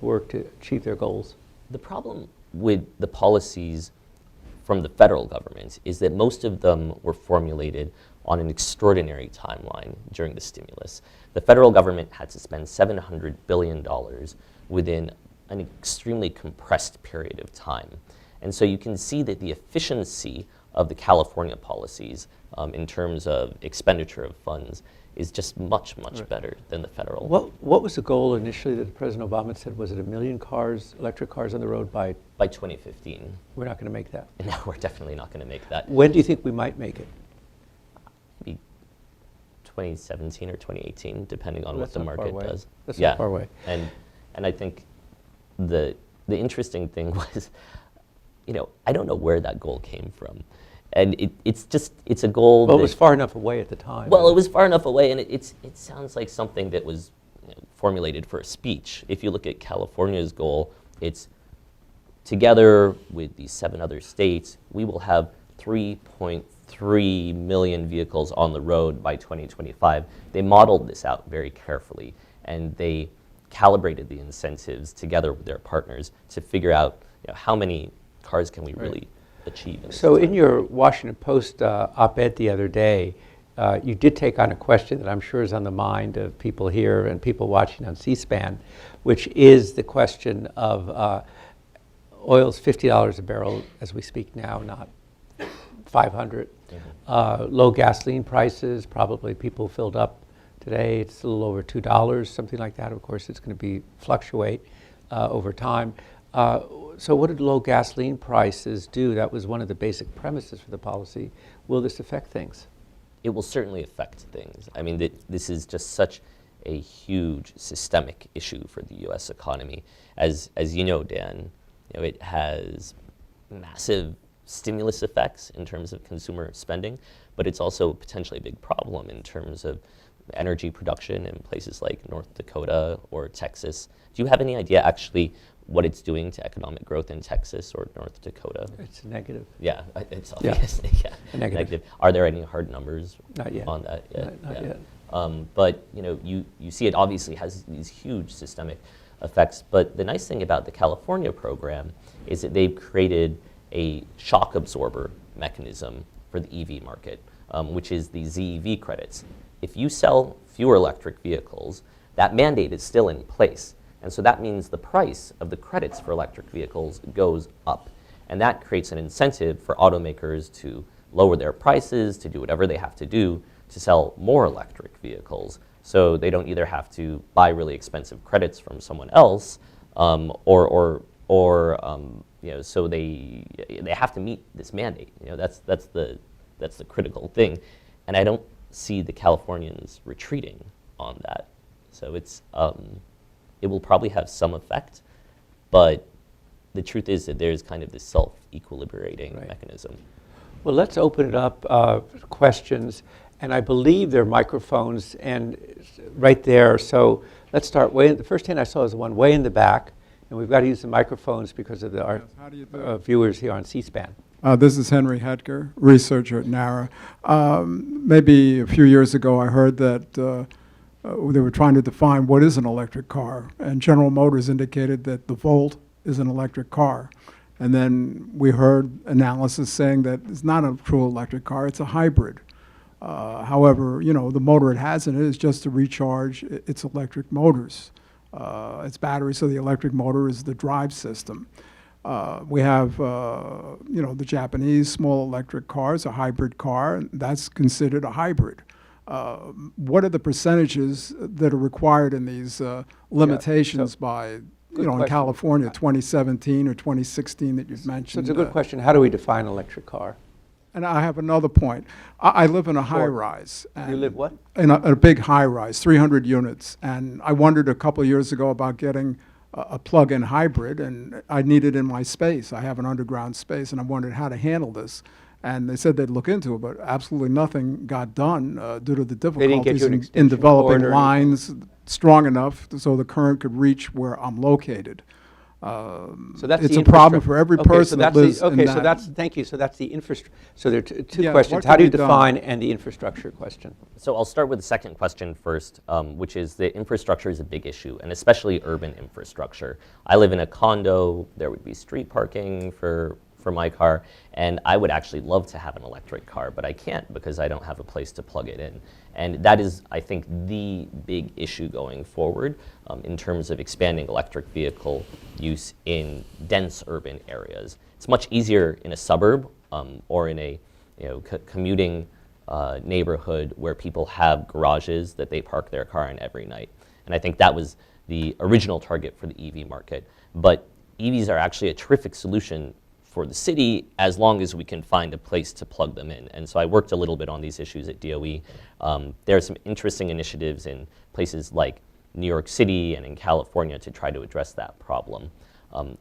Speaker 1: worked to achieve their goals?
Speaker 2: The problem with the policies from the federal government is that most of them were formulated on an extraordinary timeline during the stimulus. The federal government had to spend $700 billion within an extremely compressed period of time. And so you can see that the efficiency of the California policies in terms of expenditure of funds is just much better than the federal.
Speaker 1: What was the goal initially that President Obama said? Was it 1 million cars, electric cars on the road by
Speaker 2: 2015?
Speaker 1: We're not going to make that.
Speaker 2: No, we're definitely not going to make that.
Speaker 1: When do you think we might make it?
Speaker 2: Maybe 2017 or 2018, depending on what the market does.
Speaker 1: That's not far away.
Speaker 2: And I think the interesting thing was, I don't know where that goal came from. And it's a goal.
Speaker 1: Well, it was far enough away at the time.
Speaker 2: Well, it was far enough away, and it sounds like something that was formulated for a speech. If you look at California's goal, it's together with these 7 other states, we will have 3.3 million vehicles on the road by 2025. They modeled this out very carefully, and they calibrated the incentives together with their partners to figure out how many cars can we really achieve.
Speaker 1: So in your Washington Post op-ed the other day, you did take on a question that I'm sure is on the mind of people here and people watching on C-SPAN, which is the question of oil's $50 a barrel as we speak now, not 500. Mm-hmm. Low gasoline prices, probably people filled up today. It's a little over $2, something like that. Of course, it's going to fluctuate over time. So what did low gasoline prices do? That was one of the basic premises for the policy. Will this affect things?
Speaker 2: It will certainly affect things. I mean, this is just such a huge systemic issue for the U.S. economy. As you know, Dan, it has massive stimulus effects in terms of consumer spending, but it's also potentially a big problem in terms of energy production in places like North Dakota or Texas. Do you have any idea actually what it's doing to economic growth in Texas or North Dakota?
Speaker 1: It's negative.
Speaker 2: Yeah, it's obviously negative. Are there any hard numbers
Speaker 1: Not yet.
Speaker 2: on that yet?
Speaker 1: Not yet.
Speaker 2: But you see it obviously has these huge systemic effects. But the nice thing about the California program is that they've created a shock absorber mechanism for the EV market, which is the ZEV credits. If you sell fewer electric vehicles, that mandate is still in place. And so that means the price of the credits for electric vehicles goes up. And that creates an incentive for automakers to lower their prices, to do whatever they have to do to sell more electric vehicles. So they don't either have to buy really expensive credits from someone else, so they have to meet this mandate. That's the critical thing. And I don't see the Californians retreating on that. So it will probably have some effect, but the truth is that there's kind of this self-equilibrating mechanism.
Speaker 1: Well, let's open it up for questions, and I believe there are microphones and right there. So let's start the first hand I saw is the one way in the back, And we've got to use the microphones because of our
Speaker 3: Yes, how do you do it?
Speaker 1: viewers here on C-SPAN.
Speaker 3: This is Henry Hetker, researcher at NARA. Maybe a few years ago, I heard that they were trying to define what is an electric car, and General Motors indicated that the Volt is an electric car. And then we heard analysis saying that it's not a true electric car, it's a hybrid. However, you know, the motor it has in it is just to recharge its electric motors. Its battery, so the electric motor is the drive system. We have, you know, the Japanese small electric cars, a hybrid car, that's considered a hybrid. What are the percentages that are required in these limitations by, you know, in California, 2017 or 2016 that you've mentioned?
Speaker 1: So it's a good question. How do we define an electric car?
Speaker 3: And I have another point. I live in a high-rise.
Speaker 1: You live what?
Speaker 3: In a big high-rise, 300 units. And I wondered a couple of years ago about getting a plug-in hybrid, and I need it in my space. I have an underground space, and I wondered how to handle this. And they said they'd look into it, but absolutely nothing got done due to the difficulties in developing lines strong enough so the current could reach where I'm located.
Speaker 1: So that's
Speaker 3: it's a problem for every person that lives in that.
Speaker 1: So that's, thank you. So that's the infrastructure. So there are two
Speaker 3: Yeah,
Speaker 1: questions.
Speaker 3: what
Speaker 1: How do you
Speaker 3: can be done?
Speaker 1: define and the infrastructure question?
Speaker 2: So I'll start with the second question first, which is the infrastructure is a big issue, and especially urban infrastructure. I live in a condo. There would be street parking for my car, and I would actually love to have an electric car, but I can't because I don't have a place to plug it in. And that is, I think, the big issue going forward in terms of expanding electric vehicle use in dense urban areas. It's much easier in a suburb or in a commuting neighborhood where people have garages that they park their car in every night. And I think that was the original target for the EV market. But EVs are actually a terrific solution for the city as long as we can find a place to plug them in. And so I worked a little bit on these issues at DOE. There are some interesting initiatives in places like New York City and in California to try to address that problem.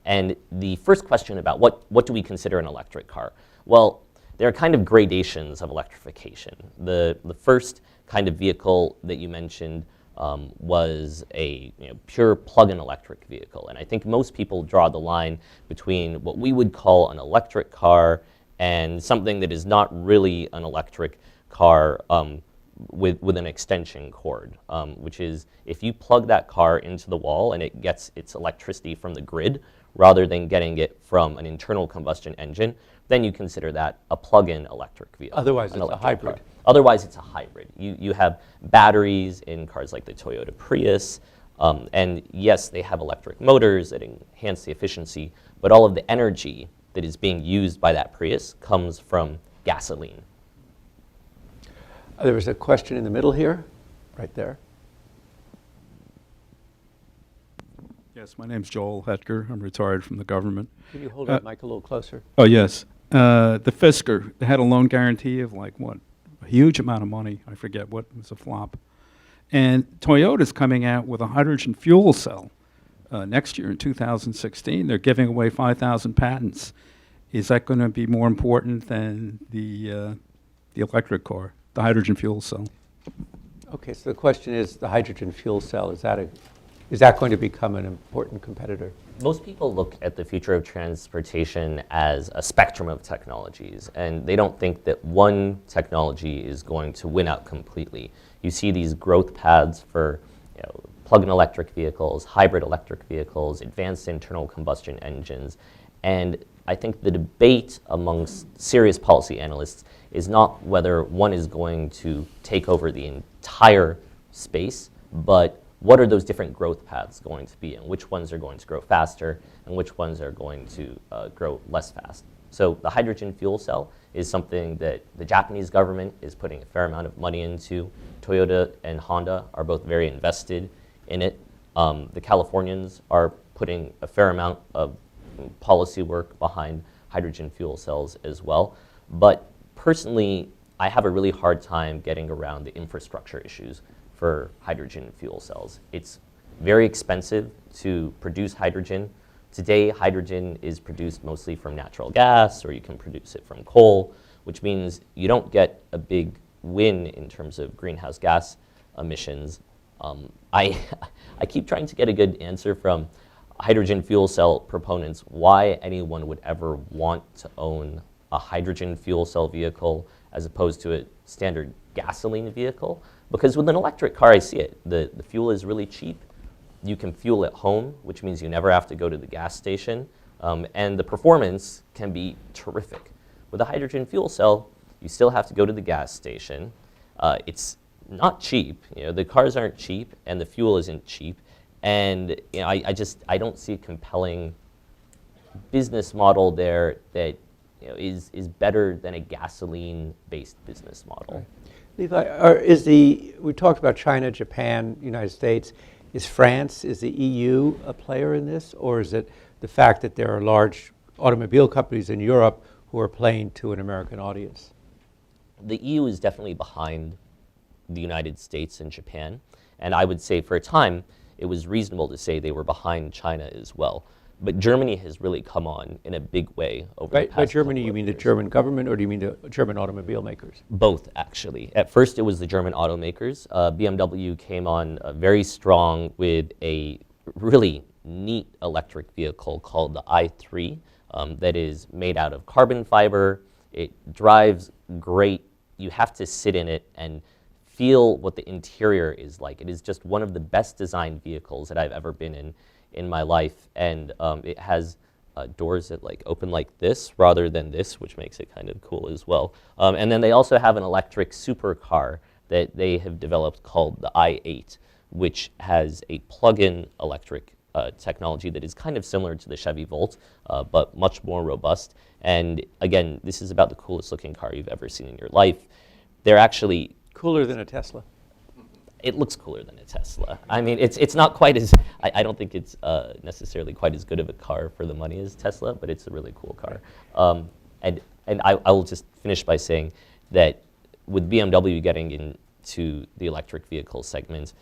Speaker 2: And the first question about what do we consider an electric car? Well, there are kind of gradations of electrification. The first kind of vehicle that you mentioned was a pure plug-in electric vehicle. And I think most people draw the line between what we would call an electric car and something that is not really an electric car with an extension cord, which is if you plug that car into the wall and it gets its electricity from the grid rather than getting it from an internal combustion engine, then you consider that a plug-in electric vehicle.
Speaker 1: Otherwise, it's a hybrid.
Speaker 2: Car. Otherwise, it's a hybrid. You have batteries in cars like the Toyota Prius, and yes, they have electric motors that enhance the efficiency, but all of the energy that is being used by that Prius comes from gasoline.
Speaker 1: There was a question in the middle here, right there.
Speaker 4: Yes, my name's Joel Hetker. I'm retired from the government.
Speaker 1: Can you hold that mic a little closer?
Speaker 4: Oh, yes. The Fisker had a loan guarantee of like what? A huge amount of money. I forget what. It was a flop. And Toyota's coming out with a hydrogen fuel cell next year in 2016. They're giving away 5,000 patents. Is that going to be more important than the electric car, the hydrogen fuel cell?
Speaker 1: Okay, so the question is the hydrogen fuel cell, is that going to become an important competitor?
Speaker 2: Most people look at the future of transportation as a spectrum of technologies, and they don't think that one technology is going to win out completely. You see these growth paths for plug-in electric vehicles, hybrid electric vehicles, advanced internal combustion engines, and I think the debate amongst serious policy analysts is not whether one is going to take over the entire space, but what are those different growth paths going to be, and which ones are going to grow faster, and which ones are going to grow less fast. So the hydrogen fuel cell is something that the Japanese government is putting a fair amount of money into. Toyota and Honda are both very invested in it. The Californians are putting a fair amount of policy work behind hydrogen fuel cells as well. But personally, I have a really hard time getting around the infrastructure issues for hydrogen fuel cells. It's very expensive to produce hydrogen. Today, hydrogen is produced mostly from natural gas, or you can produce it from coal, which means you don't get a big win in terms of greenhouse gas emissions. I keep trying to get a good answer from hydrogen fuel cell proponents why anyone would ever want to own a hydrogen fuel cell vehicle as opposed to a standard gasoline vehicle. Because with an electric car, I see it. The fuel is really cheap. You can fuel at home, which means you never have to go to the gas station. And the performance can be terrific. With a hydrogen fuel cell, you still have to go to the gas station. It's not cheap. You know, the cars aren't cheap, and the fuel isn't cheap. And you know, I don't see a compelling business model there that is better than a gasoline-based business model.
Speaker 1: Levi, we talked about China, Japan, United States. Is France, is the EU a player in this, or is it the fact that there are large automobile companies in Europe who are playing to an American audience?
Speaker 2: The EU is definitely behind the United States and Japan, and I would say for a time it was reasonable to say they were behind China as well. But Germany has really come on in a big way over the past
Speaker 1: By Germany,
Speaker 2: couple
Speaker 1: you
Speaker 2: of
Speaker 1: mean the
Speaker 2: years.
Speaker 1: German government, or do you mean the German automobile makers?
Speaker 2: Both, actually. At first, it was the German automakers. BMW came on very strong with a really neat electric vehicle called the i3 that is made out of carbon fiber. It drives great. You have to sit in it and feel what the interior is like. It is just one of the best designed vehicles that I've ever been in my life, and it has doors that open like this rather than this, which makes it kind of cool as well. And then they also have an electric supercar that they have developed called the i8, which has a plug-in electric technology that is kind of similar to the Chevy Volt, but much more robust. And again, this is about the coolest looking car you've ever seen in your life. They're actually
Speaker 1: Cooler than a Tesla.
Speaker 2: It looks cooler than a Tesla. I mean, it's not quite as, I don't think it's necessarily quite as good of a car for the money as Tesla, but it's a really cool car. And I will just finish by saying that with BMW getting into the electric vehicle segment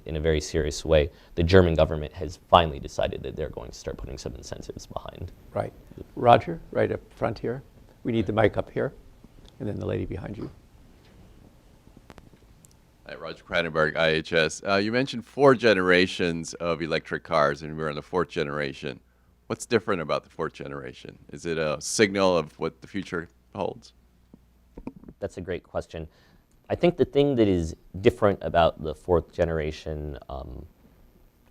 Speaker 2: in a very serious way, the German government has finally decided that they're going to start putting some incentives behind.
Speaker 1: Right. Roger, right up front here. We need the mic up here, and then the lady behind you.
Speaker 5: Hi, Roger Kranenberg, IHS. You mentioned 4 generations of electric cars, and we're on the 4th generation. What's different about the 4th generation? Is it a signal of what the future holds?
Speaker 2: That's a great question. I think the thing that is different about the 4th generation,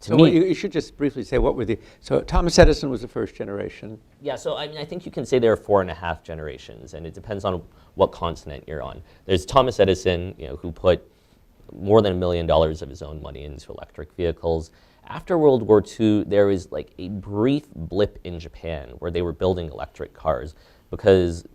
Speaker 2: to me,
Speaker 1: you should just briefly say what were the. So Thomas Edison was the first generation.
Speaker 2: yeah, so I mean, I think you can say there are 4.5 generations, and it depends on what continent you're on. There's Thomas Edison, who put more than $1 million of his own money into electric vehicles. After World War II, there was a brief blip in Japan where they were building electric cars because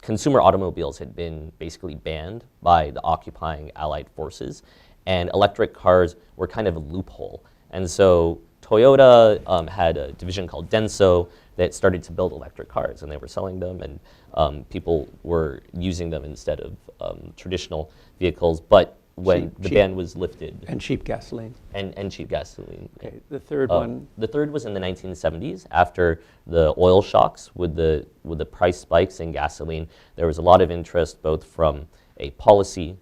Speaker 2: consumer automobiles had been basically banned by the occupying Allied forces, and electric cars were kind of a loophole. And so Toyota had a division called Denso that started to build electric cars, and they were selling them, and people were using them instead of traditional vehicles. But when the ban was lifted.
Speaker 1: And cheap gasoline.
Speaker 2: And cheap gasoline.
Speaker 1: Okay, the third one.
Speaker 2: The third was in the 1970s after the oil shocks with the price spikes in gasoline. There was a lot of interest both from a policy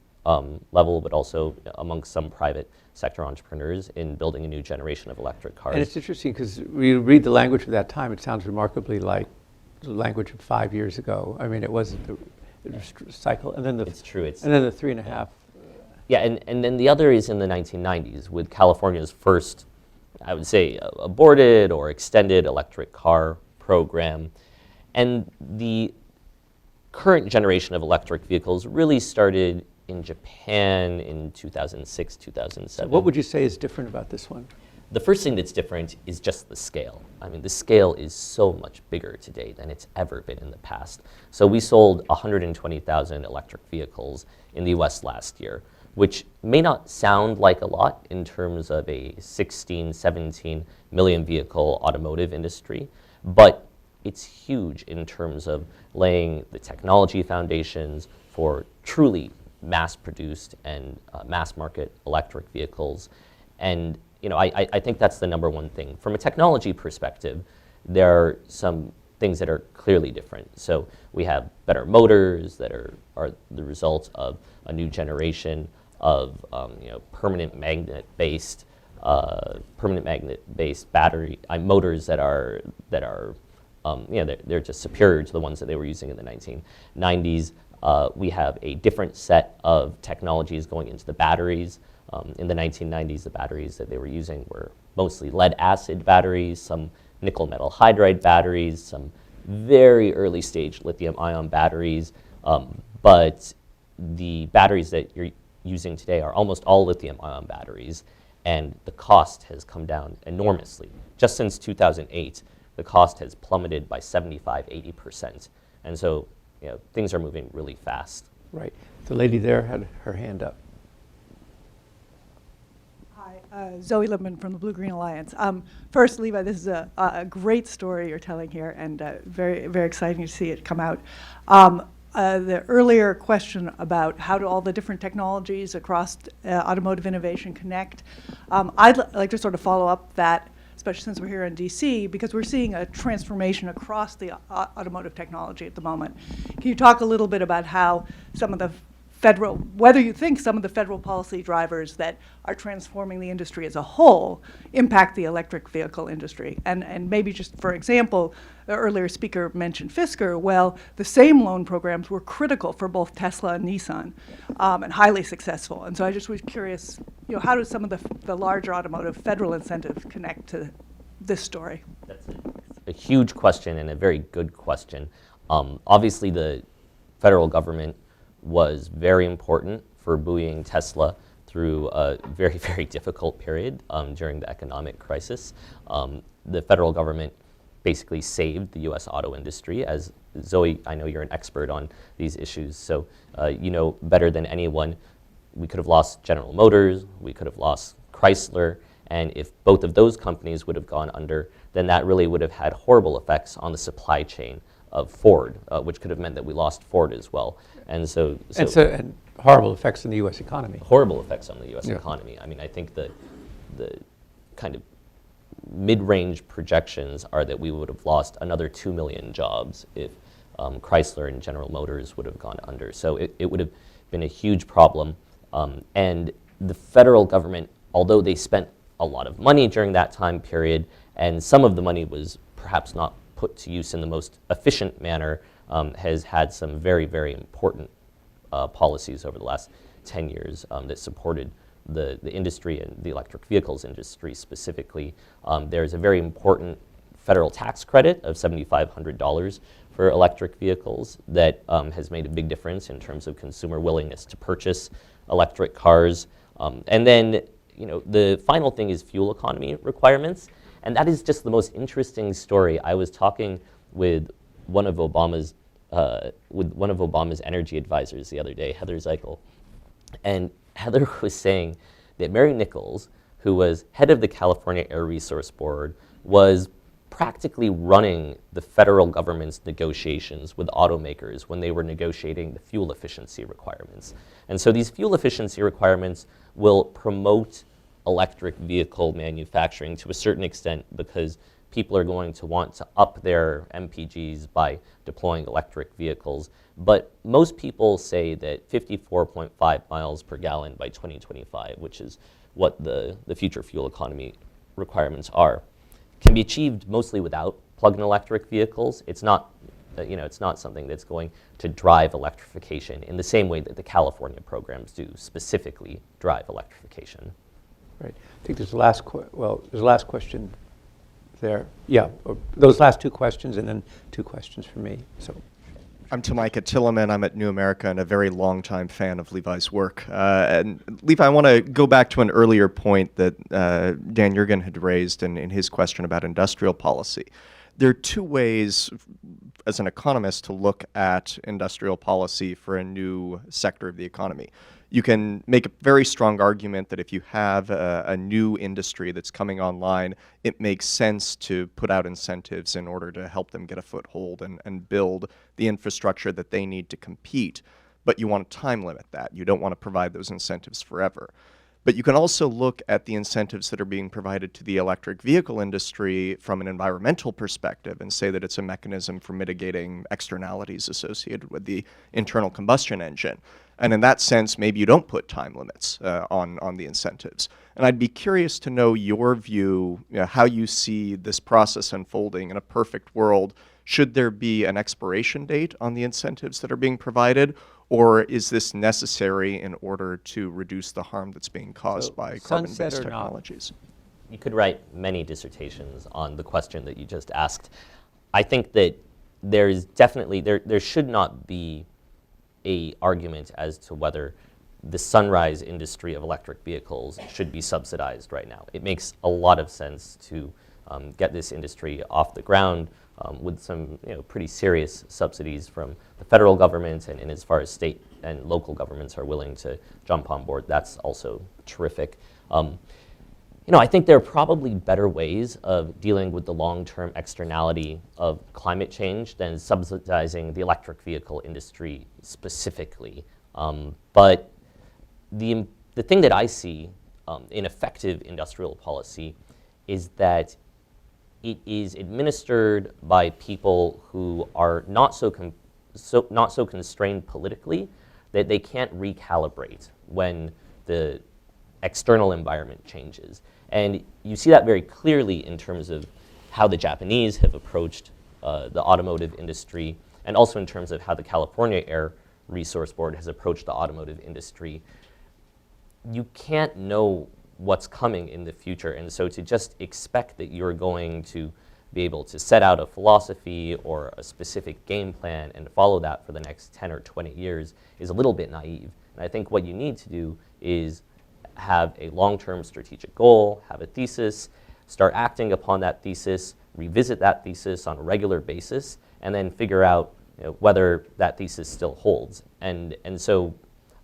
Speaker 2: level, but also amongst some private sector entrepreneurs in building a new generation of electric cars.
Speaker 1: And it's interesting because we read the language of that time, it sounds remarkably like the language of 5 years ago. I mean, it wasn't the cycle. And then
Speaker 2: it's true.
Speaker 1: And then the 3.5.
Speaker 2: Yeah, and then the other is in the 1990s with California's first, I would say, aborted or extended electric car program. And the current generation of electric vehicles really started in Japan in 2006, 2007.
Speaker 1: So what would you say is different about this one?
Speaker 2: The first thing that's different is just the scale. I mean, the scale is so much bigger today than it's ever been in the past. So we sold 120,000 electric vehicles in the US last year, which may not sound like a lot in terms of a 16, 17 million vehicle automotive industry, but it's huge in terms of laying the technology foundations for truly mass-produced and mass-market electric vehicles. And I think that's the number one thing. From a technology perspective, there are some things that are clearly different. So we have better motors that are the result of a new generation of permanent magnet-based permanent magnet-based battery motors that are they're just superior to the ones that they were using in the 1990s. We have a different set of technologies going into the batteries. In the 1990s, the batteries that they were using were mostly lead-acid batteries, some nickel metal hydride batteries, some very early stage lithium-ion batteries, but the batteries that you're using today are almost all lithium-ion batteries, and the cost has come down enormously. Just since 2008, the cost has plummeted by 75–80%, and so things are moving really fast.
Speaker 1: Right. The lady there had her hand up.
Speaker 6: Zoe Lippman from the Blue Green Alliance. First, Levi, this is a great story you're telling here, and very, very exciting to see it come out. The earlier question about how do all the different technologies across automotive innovation connect, I'd like to sort of follow up that, especially since we're here in DC, because we're seeing a transformation across the automotive technology at the moment. Can you talk a little bit about how some of the whether you think some of the federal policy drivers that are transforming the industry as a whole impact the electric vehicle industry? And maybe just for example, the earlier speaker mentioned Fisker. Well, the same loan programs were critical for both Tesla and Nissan, and highly successful. And so I just was curious, how do some of the larger automotive federal incentives connect to this story?
Speaker 2: That's a huge question and a very good question. Obviously, the federal government was very important for buoying Tesla through a very, very difficult period during the economic crisis. The federal government basically saved the US auto industry. As Zoe, I know you're an expert on these issues, so you know better than anyone, we could have lost General Motors, we could have lost Chrysler, and if both of those companies would have gone under, then that really would have had horrible effects on the supply chain of Ford, which could have meant that we lost Ford as well. And
Speaker 1: And horrible effects on the U.S. economy.
Speaker 2: Horrible effects on the U.S. economy. I mean, I think the kind of mid-range projections are that we would have lost another 2 million jobs if Chrysler and General Motors would have gone under. So it would have been a huge problem. And the federal government, although they spent a lot of money during that time period, and some of the money was perhaps not put to use in the most efficient manner, has had some very, very important policies over the last 10 years that supported the industry and the electric vehicles industry specifically. There's a very important federal tax credit of $7,500 for electric vehicles that has made a big difference in terms of consumer willingness to purchase electric cars. And then, the final thing is fuel economy requirements. And that is just the most interesting story. I was talking with one of Obama's energy advisors the other day, Heather Zeichel, and Heather was saying that Mary Nichols, who was head of the California Air Resource Board, was practically running the federal government's negotiations with automakers when they were negotiating the fuel efficiency requirements. And so these fuel efficiency requirements will promote electric vehicle manufacturing to a certain extent because people are going to want to up their MPGs by deploying electric vehicles. But most people say that 54.5 miles per gallon by 2025, which is what the future fuel economy requirements are, can be achieved mostly without plug-in electric vehicles. It's not, it's not something that's going to drive electrification in the same way that the California programs do specifically drive electrification.
Speaker 1: Right. I think there's a last question there. Yeah, those last two questions and then two questions for me. So,
Speaker 7: I'm Tamika Tilleman. I'm at New America and a very long-time fan of Levi's work. And Levi, I want to go back to an earlier point that Dan Yergin had raised in his question about industrial policy. There are two ways, as an economist, to look at industrial policy for a new sector of the economy. You can make a very strong argument that if you have a new industry that's coming online, it makes sense to put out incentives in order to help them get a foothold and build the infrastructure that they need to compete. But you want to time limit that. You don't want to provide those incentives forever. But you can also look at the incentives that are being provided to the electric vehicle industry from an environmental perspective and say that it's a mechanism for mitigating externalities associated with the internal combustion engine. And in that sense, maybe you don't put time limits on the incentives. And I'd be curious to know your view, how you see this process unfolding in a perfect world. Should there be an expiration date on the incentives that are being provided, or is this necessary in order to reduce the harm that's being caused
Speaker 1: So
Speaker 7: by
Speaker 1: sunset
Speaker 7: carbon-based
Speaker 1: or not?
Speaker 7: technologies?
Speaker 2: You could write many dissertations on the question that you just asked. I think that there is definitely, there should not be a argument as to whether the sunrise industry of electric vehicles should be subsidized right now. It makes a lot of sense to get this industry off the ground with some pretty serious subsidies from the federal government, and as far as state and local governments are willing to jump on board, that's also terrific. I think there are probably better ways of dealing with the long-term externality of climate change than subsidizing the electric vehicle industry specifically. But the thing that I see in effective industrial policy is that it is administered by people who are not so constrained politically that they can't recalibrate when the external environment changes. And you see that very clearly in terms of how the Japanese have approached the automotive industry, and also in terms of how the California Air Resource Board has approached the automotive industry. You can't know what's coming in the future, and so to just expect that you're going to be able to set out a philosophy or a specific game plan and follow that for the next 10 or 20 years is a little bit naive. And I think what you need to do is have a long-term strategic goal, have a thesis, start acting upon that thesis, revisit that thesis on a regular basis, and then figure out whether that thesis still holds. And so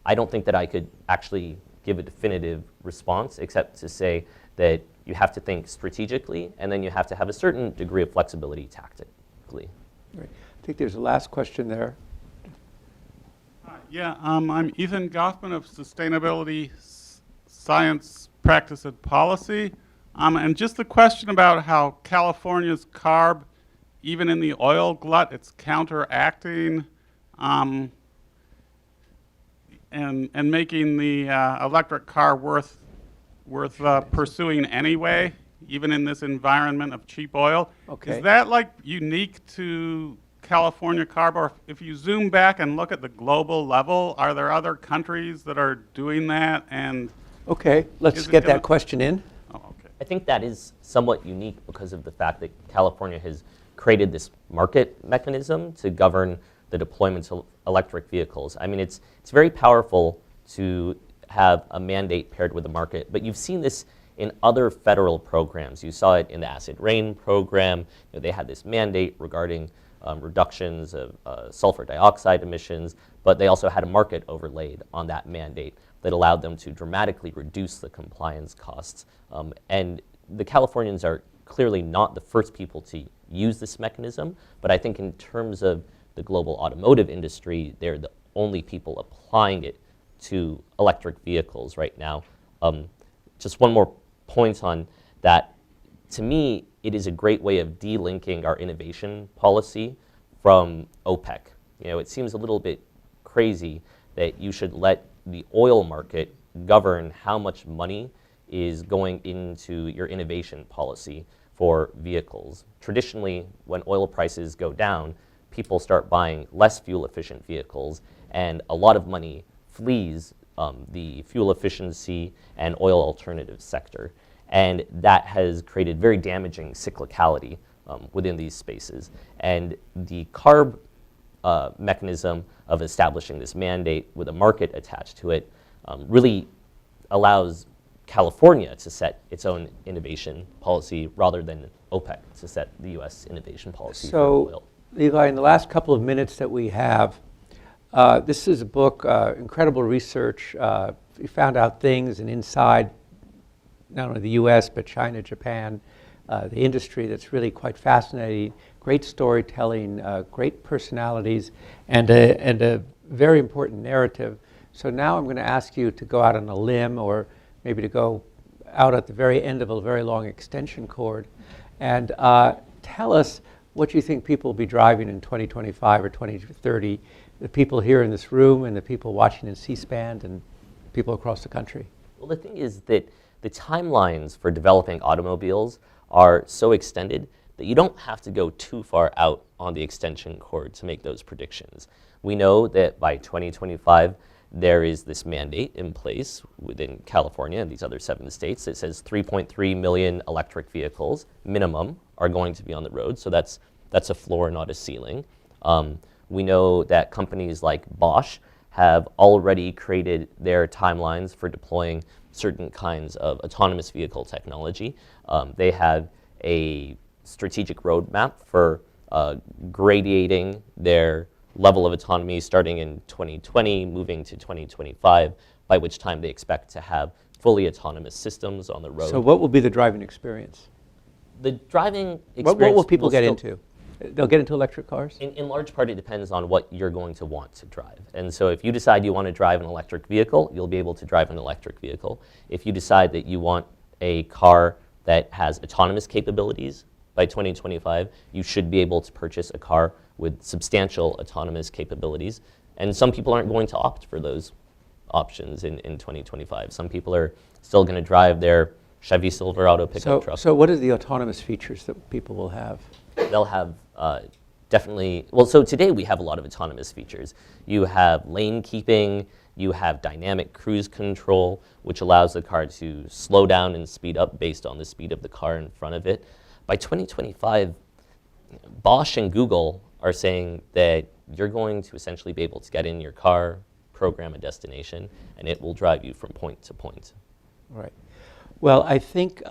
Speaker 2: I don't think that I could actually give a definitive response except to say that you have to think strategically, and then you have to have a certain degree of flexibility tactically.
Speaker 1: Right. I think there's a last question there.
Speaker 8: Yeah, I'm Ethan Goffman of Sustainability Science, Practice, and Policy. And just the question about how California's CARB, even in the oil glut, it's counteracting and making the electric car worth pursuing anyway, even in this environment of cheap oil.
Speaker 1: Okay.
Speaker 8: Is that like unique to California CARB, or if you zoom back and look at the global level, are there other countries that are doing that? And
Speaker 1: Okay, let's get that question in.
Speaker 8: oh, okay.
Speaker 2: I think that is somewhat unique because of the fact that California has created this market mechanism to govern the deployment of electric vehicles. I mean, it's very powerful to have a mandate paired with a market, but you've seen this in other federal programs. You saw it in the acid rain program. They had this mandate regarding reductions of sulfur dioxide emissions, but they also had a market overlaid on that mandate that allowed them to dramatically reduce the compliance costs. And the Californians are clearly not the first people to use this mechanism, but I think in terms of the global automotive industry, they're the only people applying it to electric vehicles right now. Just one more point on that. To me, it is a great way of delinking our innovation policy from OPEC. It seems a little bit crazy that you should let the oil market govern how much money is going into your innovation policy for vehicles. Traditionally, when oil prices go down, people start buying less fuel-efficient vehicles, and a lot of money flees the fuel efficiency and oil alternative sector. And that has created very damaging cyclicality within these spaces. And the CARB mechanism of establishing this mandate with a market attached to it really allows California to set its own innovation policy rather than OPEC to set the U.S. innovation policy for oil.
Speaker 1: So, Levi, in the last couple of minutes that we have, this is a book, incredible research. We found out things and inside not only the U.S., but China, Japan, the industry that's really quite fascinating. Great storytelling, great personalities, and a very important narrative. So now I'm going to ask you to go out on a limb, or maybe to go out at the very end of a very long extension cord, and tell us what you think people will be driving in 2025 or 2030 the people here in this room and the people watching in C-SPAN and people across the country?
Speaker 2: Well, the thing is that the timelines for developing automobiles are so extended that you don't have to go too far out on the extension cord to make those predictions. We know that by 2025, there is this mandate in place within California and these other 7 states that says 3.3 million electric vehicles minimum are going to be on the road. So that's a floor, not a ceiling. We know that companies like Bosch have already created their timelines for deploying certain kinds of autonomous vehicle technology. They have a strategic roadmap for gradating their level of autonomy starting in 2020, moving to 2025, by which time they expect to have fully autonomous systems on the road.
Speaker 1: So what will be the driving experience?
Speaker 2: The driving experience
Speaker 1: What will people get
Speaker 2: still-
Speaker 1: into? They'll get into electric cars?
Speaker 2: In large part, it depends on what you're going to want to drive. And so if you decide you want to drive an electric vehicle, you'll be able to drive an electric vehicle. If you decide that you want a car that has autonomous capabilities, by 2025, you should be able to purchase a car with substantial autonomous capabilities. And some people aren't going to opt for those options in 2025. Some people are still going to drive their Chevy Silverado pickup truck.
Speaker 1: So what are the autonomous features that people will have?
Speaker 2: They'll have definitely, well, so today we have a lot of autonomous features. You have lane keeping, you have dynamic cruise control, which allows the car to slow down and speed up based on the speed of the car in front of it. By 2025, Bosch and Google are saying that you're going to essentially be able to get in your car, program a destination, and it will drive you from point to point.
Speaker 1: Right. Well, I think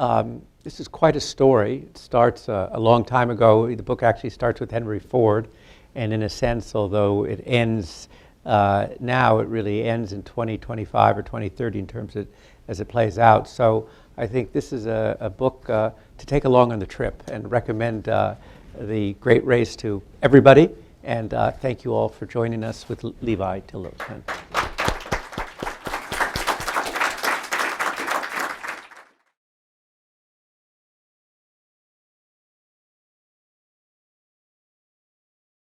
Speaker 1: this is quite a story. It starts a long time ago. The book actually starts with Henry Ford, and in a sense, although it ends now, it really ends in 2025 or 2030 in terms of as it plays out. So I think this is a book to take along on the trip, and recommend The Great Race to everybody. And thank you all for joining us with Levi Tillotson.